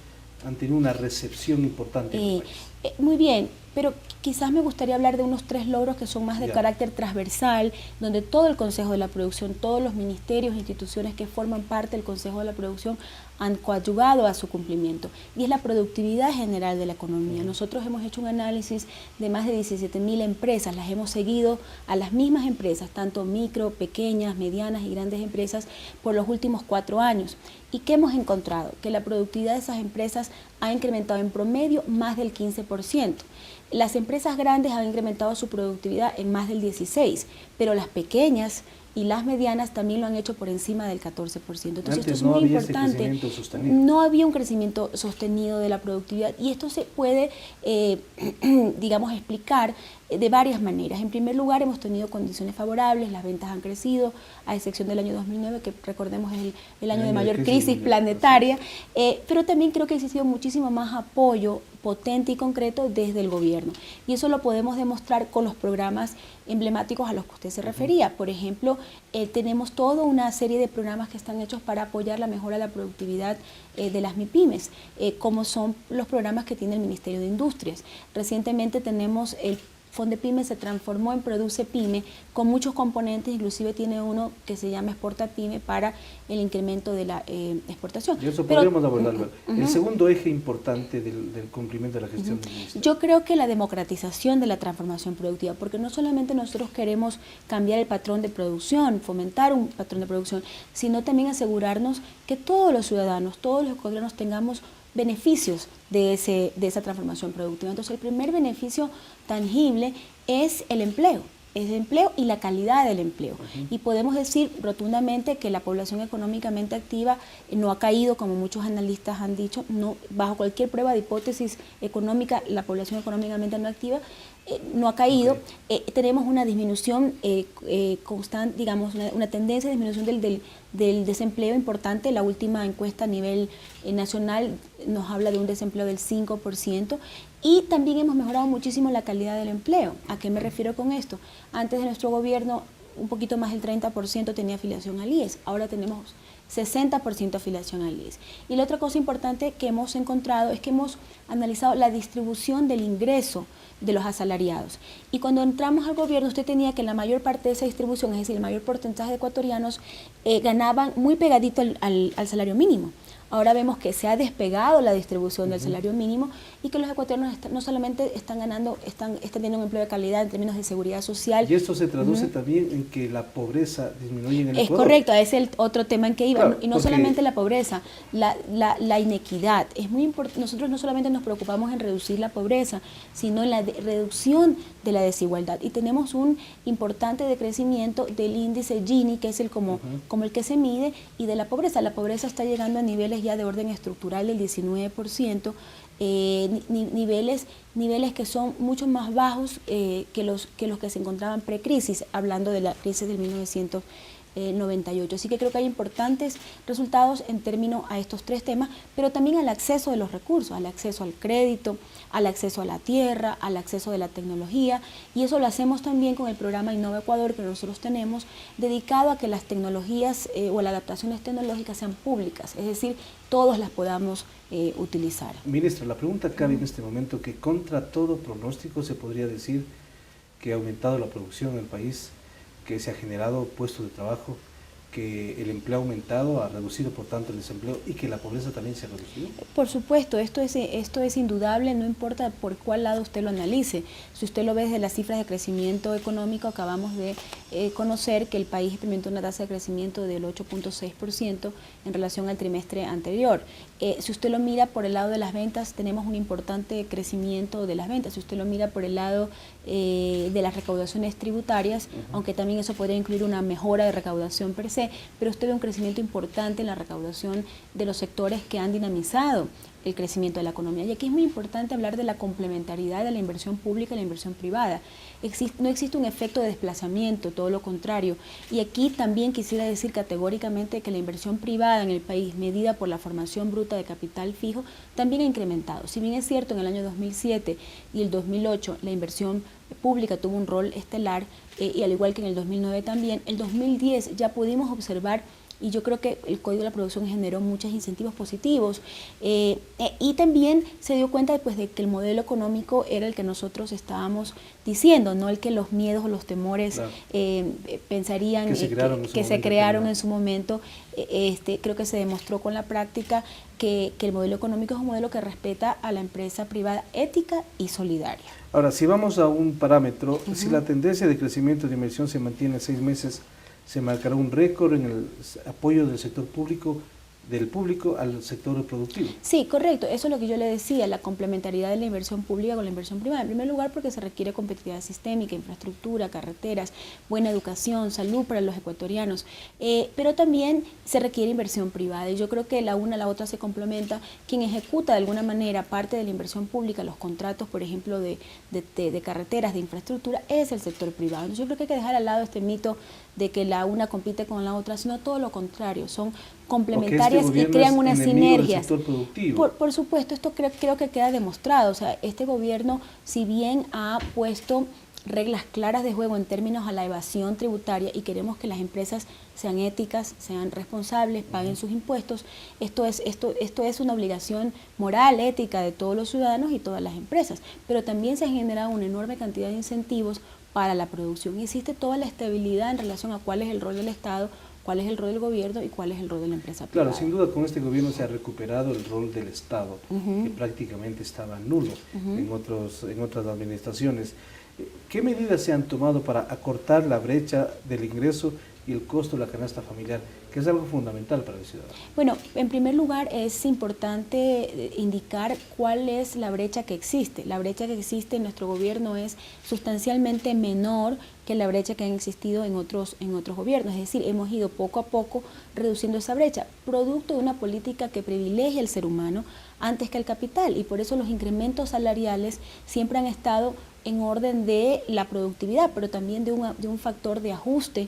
han tenido una recepción importante en el país?
Muy bien, pero quizás me gustaría hablar de unos 3 logros que son más de carácter transversal, donde todo el Consejo de la Producción, todos los ministerios e instituciones que forman parte del Consejo de la Producción han coadyuvado a su cumplimiento, y es la productividad general de la economía. Nosotros hemos hecho un análisis de más de 17.000 empresas, las hemos seguido a las mismas empresas, tanto micro, pequeñas, medianas y grandes empresas, por los últimos 4 años. ¿Y qué hemos encontrado? Que la productividad de esas empresas ha incrementado en promedio más del 15%. Las empresas grandes han incrementado su productividad en más del 16%, pero las pequeñas y las medianas también lo han hecho por encima del 14%. Entonces esto es muy importante. No había un crecimiento sostenido de la productividad, y esto se puede, digamos, explicar de varias maneras. En primer lugar, hemos tenido condiciones favorables, las ventas han crecido, a excepción del año 2009, que recordemos es el año de mayor crisis planetaria, pero también creo que ha existido muchísimo más apoyo potente y concreto desde el gobierno, y eso lo podemos demostrar con los programas emblemáticos a los que usted se refería. Por ejemplo, tenemos toda una serie de programas que están hechos para apoyar la mejora de la productividad de las MIPYMES, como son los programas que tiene el Ministerio de Industrias. Recientemente tenemos el Fondepyme, se transformó en Produce Pyme, con muchos componentes, inclusive tiene uno que se llama Exporta Pyme para el incremento de la exportación.
Y eso podríamos abordarlo. El segundo eje importante del cumplimiento de la gestión del Ministerio.
Yo creo que la democratización de la transformación productiva, porque no solamente nosotros queremos cambiar el patrón de producción, fomentar un patrón de producción, sino también asegurarnos que todos los ciudadanos, todos los ecuatorianos tengamos beneficios de esa transformación productiva. Entonces, el primer beneficio tangible es el empleo y la calidad del empleo. Y podemos decir rotundamente que la población económicamente activa no ha caído, como muchos analistas han dicho, no, bajo cualquier prueba de hipótesis económica, la población económicamente no activa no ha caído. Tenemos una disminución constante, digamos, una tendencia de disminución del desempleo importante. La última encuesta a nivel nacional nos habla de un desempleo del 5%, y también hemos mejorado muchísimo la calidad del empleo. ¿A qué me refiero con esto? Antes de nuestro gobierno, un poquito más del 30% tenía afiliación al IES, ahora tenemos 60% afiliación al IES. Y la otra cosa importante que hemos encontrado es que hemos analizado la distribución del ingreso de los asalariados. Y cuando entramos al gobierno, usted tenía que la mayor parte de esa distribución, es decir, el mayor porcentaje de ecuatorianos, ganaban muy pegadito al salario mínimo. Ahora vemos que se ha despegado la distribución del salario mínimo, y que los ecuatorianos no solamente están ganando, están teniendo un empleo de calidad en términos de seguridad social.
Y esto se traduce también en que la pobreza disminuye en el Ecuador.
Es correcto, ese es el otro tema en que iba. Claro, y no solamente la pobreza, la inequidad. Es muy importante. Nosotros no solamente nos preocupamos en reducir la pobreza, sino en la reducción de la desigualdad. Y tenemos un importante decrecimiento del índice Gini, que es como el que se mide, y de la pobreza. La pobreza está llegando a niveles ya de orden estructural del 19%, niveles que son mucho más bajos que los que se encontraban precrisis, hablando de la crisis del 1998. Así que creo que hay importantes resultados en términos a estos 3 temas, pero también al acceso de los recursos, al acceso al crédito, al acceso a la tierra, al acceso de la tecnología, y eso lo hacemos también con el programa Innova Ecuador que nosotros tenemos, dedicado a que las tecnologías o las adaptaciones tecnológicas sean públicas, es decir, todos las podamos utilizar.
Ministra, la pregunta cabe en este momento que contra todo pronóstico se podría decir que ha aumentado la producción en el país, que se ha generado puestos de trabajo, que el empleo ha aumentado, ha reducido por tanto el desempleo, y que la pobreza también se ha reducido.
Por supuesto, esto es indudable, no importa por cuál lado usted lo analice. Si usted lo ve desde las cifras de crecimiento económico, acabamos de conocer que el país experimentó una tasa de crecimiento del 8.6% en relación al trimestre anterior. Si usted lo mira por el lado de las ventas, tenemos un importante crecimiento de las ventas. Si usted lo mira por el lado de las recaudaciones tributarias, aunque también eso podría incluir una mejora de recaudación per se, pero usted ve un crecimiento importante en la recaudación de los sectores que han dinamizado el crecimiento de la economía. Y aquí es muy importante hablar de la complementariedad de la inversión pública y la inversión privada. No existe un efecto de desplazamiento, todo lo contrario. Y aquí también quisiera decir categóricamente que la inversión privada en el país, medida por la formación bruta de capital fijo, también ha incrementado. Si bien es cierto, en el año 2007 y el 2008 la inversión pública tuvo un rol estelar, y al igual que en el 2009 también, el 2010 ya pudimos observar, y yo creo que el Código de la Producción generó muchos incentivos positivos, y también se dio cuenta pues, de que el modelo económico era el que nosotros estábamos diciendo, no el que los miedos o los temores claro. Pensarían que se crearon en su momento. Creo que se demostró con la práctica que el modelo económico es un modelo que respeta a la empresa privada ética y solidaria.
Ahora, si vamos a un parámetro, si la tendencia de crecimiento de inversión se mantiene en 6 meses, se marcará un récord en el apoyo del sector público, del público al sector productivo.
Sí, correcto. Eso es lo que yo le decía, la complementariedad de la inversión pública con la inversión privada. En primer lugar, porque se requiere competitividad sistémica, infraestructura, carreteras, buena educación, salud para los ecuatorianos, pero también se requiere inversión privada. Y yo creo que la una a la otra se complementa. Quien ejecuta de alguna manera parte de la inversión pública, los contratos, por ejemplo, de carreteras, de infraestructura, es el sector privado. Entonces yo creo que hay que dejar al lado este mito de que la una compite con la otra, sino todo lo contrario, son complementarias y crean una sinergia. Por supuesto, esto creo que queda demostrado. O sea, este gobierno, si bien ha puesto reglas claras de juego en términos a la evasión tributaria y queremos que las empresas sean éticas, sean responsables, paguen sus impuestos, esto es una obligación moral, ética de todos los ciudadanos y todas las empresas, pero también se ha generado una enorme cantidad de incentivos para la producción y existe toda la estabilidad en relación a cuál es el rol del Estado, cuál es el rol del gobierno y cuál es el rol de la empresa privada.
Claro, sin duda con este gobierno se ha recuperado el rol del Estado, que prácticamente estaba nulo en otras administraciones. ¿Qué medidas se han tomado para acortar la brecha del ingreso y el costo de la canasta familiar, que es algo fundamental para el ciudadano?
Bueno, en primer lugar es importante indicar cuál es la brecha que existe. La brecha que existe en nuestro gobierno es sustancialmente menor que la brecha que han existido en otros gobiernos. Es decir, hemos ido poco a poco reduciendo esa brecha, producto de una política que privilegia al ser humano antes que al capital, y por eso los incrementos salariales siempre han estado en orden de la productividad, pero también de un factor de ajuste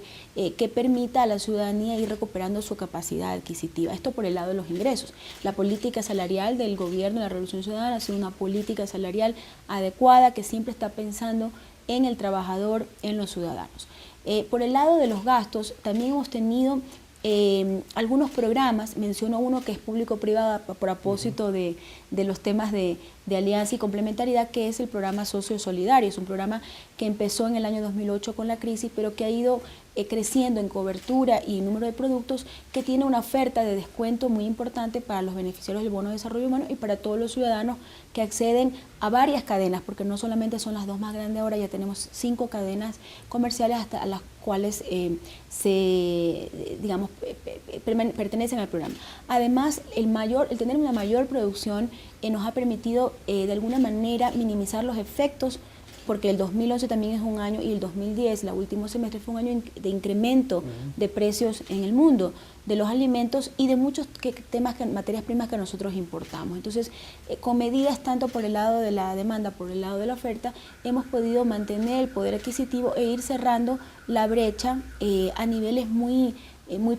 que permita a la ciudadanía ir recuperando su capacidad adquisitiva. Esto por el lado de los ingresos. La política salarial del gobierno de la Revolución Ciudadana ha sido una política salarial adecuada que siempre está pensando en el trabajador, en los ciudadanos. Por el lado de los gastos, también hemos tenido algunos programas, menciono uno que es público-privado a propósito de los temas de alianza y complementariedad, que es el programa Socio Solidario. Es un programa que empezó en el año 2008 con la crisis, pero que ha ido creciendo en cobertura y número de productos, que tiene una oferta de descuento muy importante para los beneficiarios del Bono de Desarrollo Humano y para todos los ciudadanos que acceden a varias cadenas, porque no solamente son las dos más grandes, ahora ya tenemos 5 cadenas comerciales hasta a las cuales pertenecen al programa. Además, el tener una mayor producción nos ha permitido de alguna manera minimizar los efectos, porque el 2011 también es un año, y el 2010, el último semestre, fue un año de incremento de precios en el mundo de los alimentos y de muchos materias primas que nosotros importamos. Entonces, con medidas tanto por el lado de la demanda, por el lado de la oferta, hemos podido mantener el poder adquisitivo e ir cerrando la brecha a niveles muy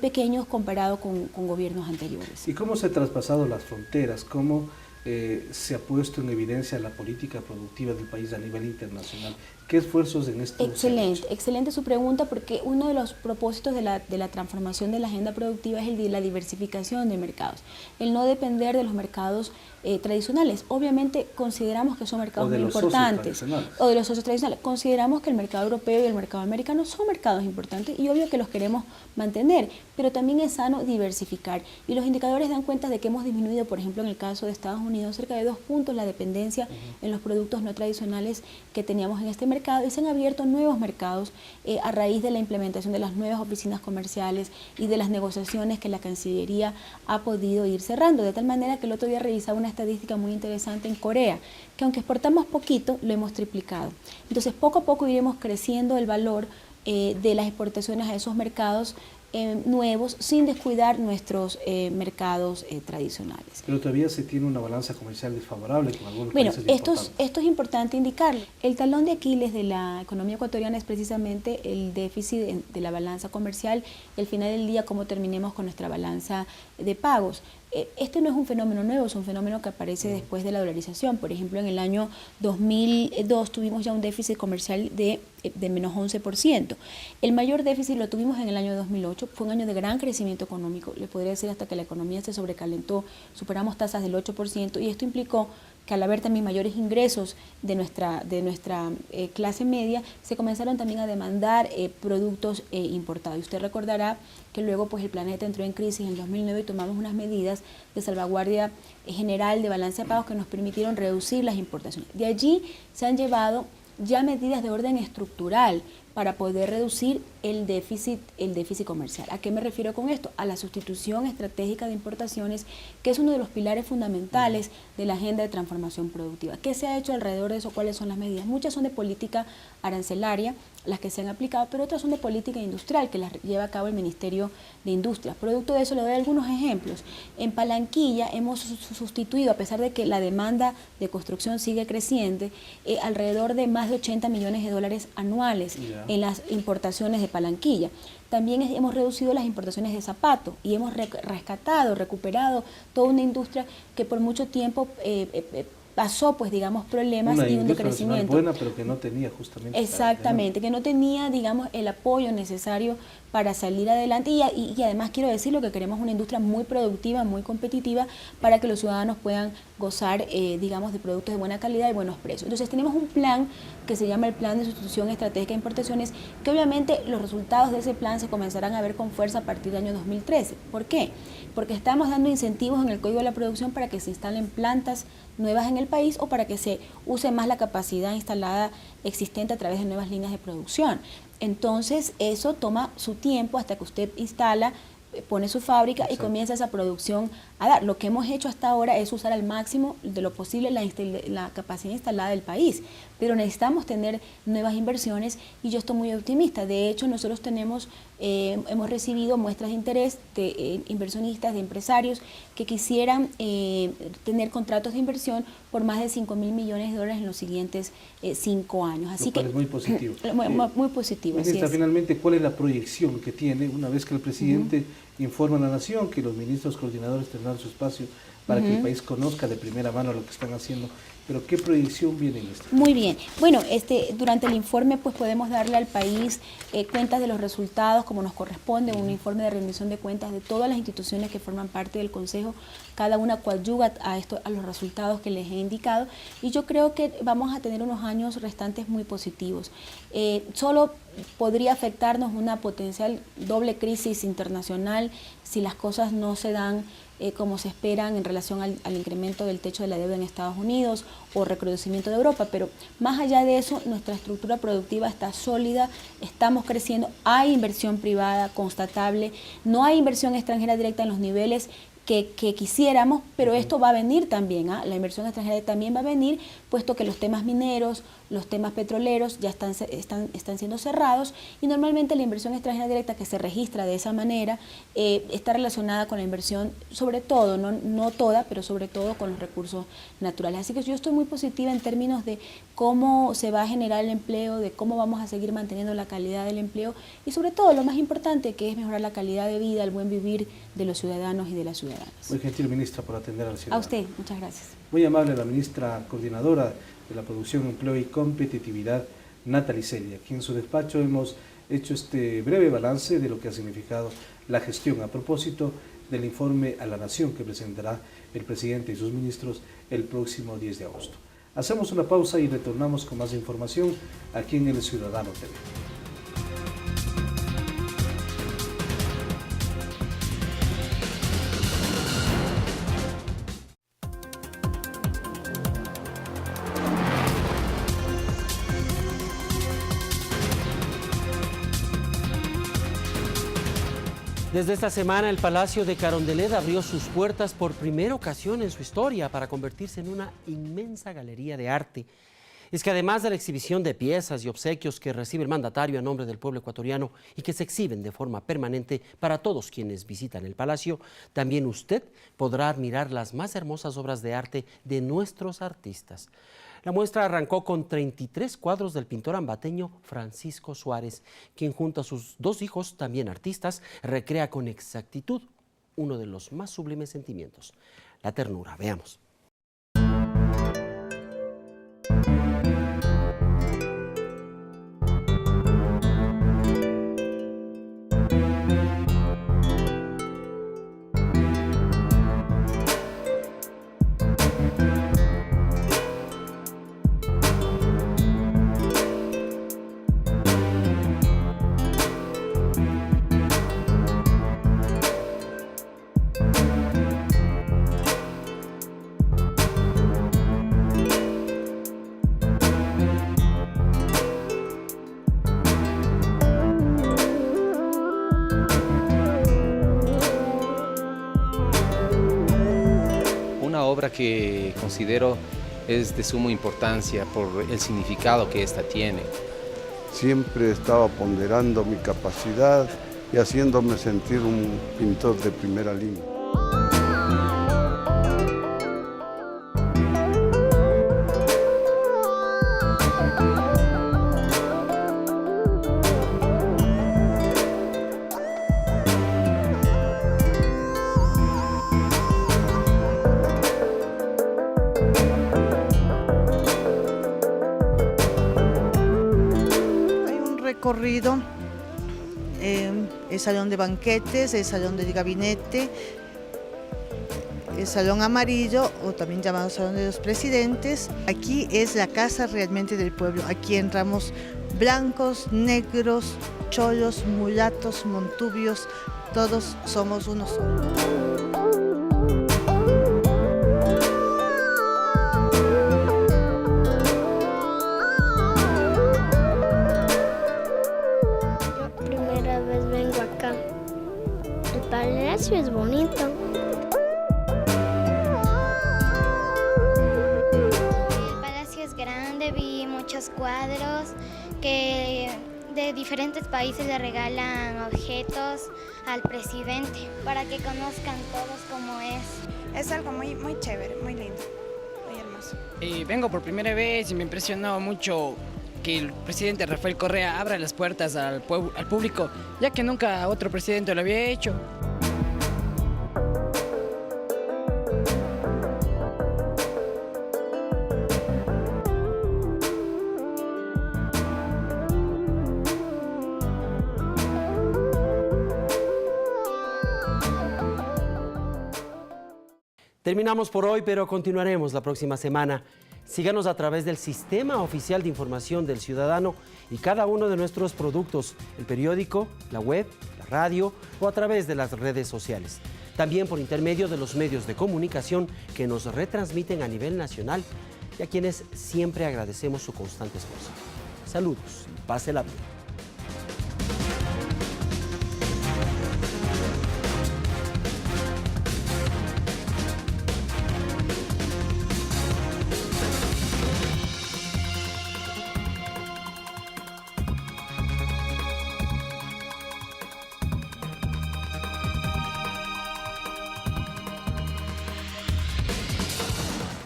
pequeños comparado con gobiernos anteriores.
¿Y cómo se han traspasado las fronteras? ¿Cómo se ha puesto en evidencia la política productiva del país a nivel internacional? ¿Qué esfuerzos en esto?
Excelente su pregunta, porque uno de los propósitos de la transformación de la agenda productiva es el de la diversificación de mercados, el no depender de los mercados tradicionales. Obviamente consideramos que son mercados muy importantes, o de los socios tradicionales. Consideramos que el mercado europeo y el mercado americano son mercados importantes y obvio que los queremos mantener, pero también es sano diversificar, y los indicadores dan cuenta de que hemos disminuido, por ejemplo, en el caso de Estados Unidos, cerca de 2 puntos la dependencia en los productos no tradicionales que teníamos en este mercado, mercado y se han abierto nuevos mercados a raíz de la implementación de las nuevas oficinas comerciales y de las negociaciones que la Cancillería ha podido ir cerrando, de tal manera que el otro día revisaba una estadística muy interesante en Corea, que aunque exportamos poquito, lo hemos triplicado. Entonces, poco a poco iremos creciendo el valor de las exportaciones a esos mercados nuevos, sin descuidar nuestros mercados tradicionales.
Pero todavía se tiene una balanza comercial desfavorable con algunos
países
importantes.
Esto es importante indicarlo. El talón de Aquiles de la economía ecuatoriana es precisamente el déficit de la balanza comercial y al final del día cómo terminemos con nuestra balanza de pagos. Este no es un fenómeno nuevo, es un fenómeno que aparece después de la dolarización. Por ejemplo, en el año 2002 tuvimos ya un déficit comercial de menos 11%. El mayor déficit lo tuvimos en el año 2008, fue un año de gran crecimiento económico, le podría decir hasta que la economía se sobrecalentó, superamos tasas del 8% y esto implicó que al haber también mayores ingresos de nuestra clase media, se comenzaron también a demandar productos importados. Y usted recordará que luego pues el planeta entró en crisis en 2009 y tomamos unas medidas de salvaguardia general de balance de pagos que nos permitieron reducir las importaciones. De allí se han llevado ya medidas de orden estructural para poder reducir el déficit comercial. ¿A qué me refiero con esto? A la sustitución estratégica de importaciones, que es uno de los pilares fundamentales de la agenda de transformación productiva. ¿Qué se ha hecho alrededor de eso? ¿Cuáles son las medidas? Muchas son de política arancelaria, las que se han aplicado, pero otras son de política industrial, que las lleva a cabo el Ministerio de Industria. Producto de eso le doy algunos ejemplos. En Palanquilla hemos sustituido, a pesar de que la demanda de construcción sigue creciente, alrededor de más de 80 millones de dólares anuales en las importaciones de Palanquilla. También hemos reducido las importaciones de zapatos y hemos recuperado toda una industria que por mucho tiempo pasó, pues digamos, problemas y un decrecimiento.
Buena, pero que no tenía justamente.
Exactamente, que no tenía, digamos, el apoyo necesario para salir adelante y además quiero decir lo que queremos una industria muy productiva, muy competitiva para que los ciudadanos puedan gozar, digamos, de productos de buena calidad y buenos precios. Entonces tenemos un plan que se llama el Plan de Sustitución Estratégica de Importaciones, que obviamente los resultados de ese plan se comenzarán a ver con fuerza a partir del año 2013. ¿Por qué? Porque estamos dando incentivos en el Código de la Producción para que se instalen plantas nuevas en el país o para que se use más la capacidad instalada existente a través de nuevas líneas de producción. Entonces eso toma su tiempo hasta que usted instala, pone su fábrica y comienza esa producción a dar. Lo que hemos hecho hasta ahora es usar al máximo de lo posible la capacidad instalada del país, pero necesitamos tener nuevas inversiones y yo estoy muy optimista. De hecho, nosotros hemos recibido muestras de interés de inversionistas, de empresarios que quisieran tener contratos de inversión por más de 5.000 millones de dólares en los siguientes 5 años. Así que
es muy positivo.
Muy positivo.
Ministra, finalmente, ¿cuál es la proyección que tiene una vez que el presidente informa a la nación que los ministros coordinadores tendrán su espacio para que el país conozca de primera mano lo que están haciendo? Pero ¿qué proyección viene en esto?
Muy bien. Bueno, durante el informe pues podemos darle al país cuentas de los resultados como nos corresponde, un informe de rendición de cuentas de todas las instituciones que forman parte del Consejo, cada una coadyuva a los resultados que les he indicado y yo creo que vamos a tener unos años restantes muy positivos. Solo podría afectarnos una potencial doble crisis internacional si las cosas no se dan como se esperan en relación al incremento del techo de la deuda en Estados Unidos o recrudecimiento de Europa, pero más allá de eso, nuestra estructura productiva está sólida, estamos creciendo, hay inversión privada constatable, no hay inversión extranjera directa en los niveles que quisiéramos, pero esto va a venir también, la inversión extranjera también va a venir, puesto que los temas mineros, los temas petroleros ya están siendo cerrados y normalmente la inversión extranjera directa que se registra de esa manera está relacionada con la inversión, sobre todo, no toda, pero sobre todo con los recursos naturales. Así que yo estoy muy positiva en términos de cómo se va a generar el empleo, de cómo vamos a seguir manteniendo la calidad del empleo y sobre todo lo más importante que es mejorar la calidad de vida, el buen vivir de los ciudadanos y de las ciudadanas.
Muy gentil, ministra, por atender al ciudadano.
A usted, muchas gracias.
Muy amable la ministra coordinadora de la Producción, Empleo y Competitividad, Natalie Celia. Aquí en su despacho hemos hecho este breve balance de lo que ha significado la gestión a propósito del informe a la Nación que presentará el presidente y sus ministros el próximo 10 de agosto. Hacemos una pausa y retornamos con más información aquí en El Ciudadano TV.
Desde esta semana, el Palacio de Carondelet abrió sus puertas por primera ocasión en su historia para convertirse en una inmensa galería de arte. Es que además de la exhibición de piezas y obsequios que recibe el mandatario a nombre del pueblo ecuatoriano y que se exhiben de forma permanente para todos quienes visitan el palacio, también usted podrá admirar las más hermosas obras de arte de nuestros artistas. La muestra arrancó con 33 cuadros del pintor ambateño Francisco Suárez, quien junto a sus dos hijos, también artistas, recrea con exactitud uno de los más sublimes sentimientos, la ternura. Veamos.
Obra que considero es de suma importancia por el significado que esta tiene.
Siempre estaba ponderando mi capacidad y haciéndome sentir un pintor de primera línea.
Recorrido, el salón de banquetes, el salón del gabinete, el salón amarillo o también llamado salón de los presidentes. Aquí es la casa realmente del pueblo, aquí entramos blancos, negros, cholos, mulatos, montubios, todos somos uno solo.
Es bonito. El palacio es grande, vi muchos cuadros que de diferentes países le regalan objetos al presidente para que conozcan todos cómo es.
Es algo muy chévere, muy lindo, muy hermoso.
Vengo por primera vez y me impresionó mucho que el presidente Rafael Correa abra las puertas al público, ya que nunca otro presidente lo había hecho.
Terminamos por hoy, pero continuaremos la próxima semana. Síganos a través del Sistema Oficial de Información del Ciudadano y cada uno de nuestros productos, el periódico, la web, la radio o a través de las redes sociales. También por intermedio de los medios de comunicación que nos retransmiten a nivel nacional y a quienes siempre agradecemos su constante esfuerzo. Saludos y pásela bien.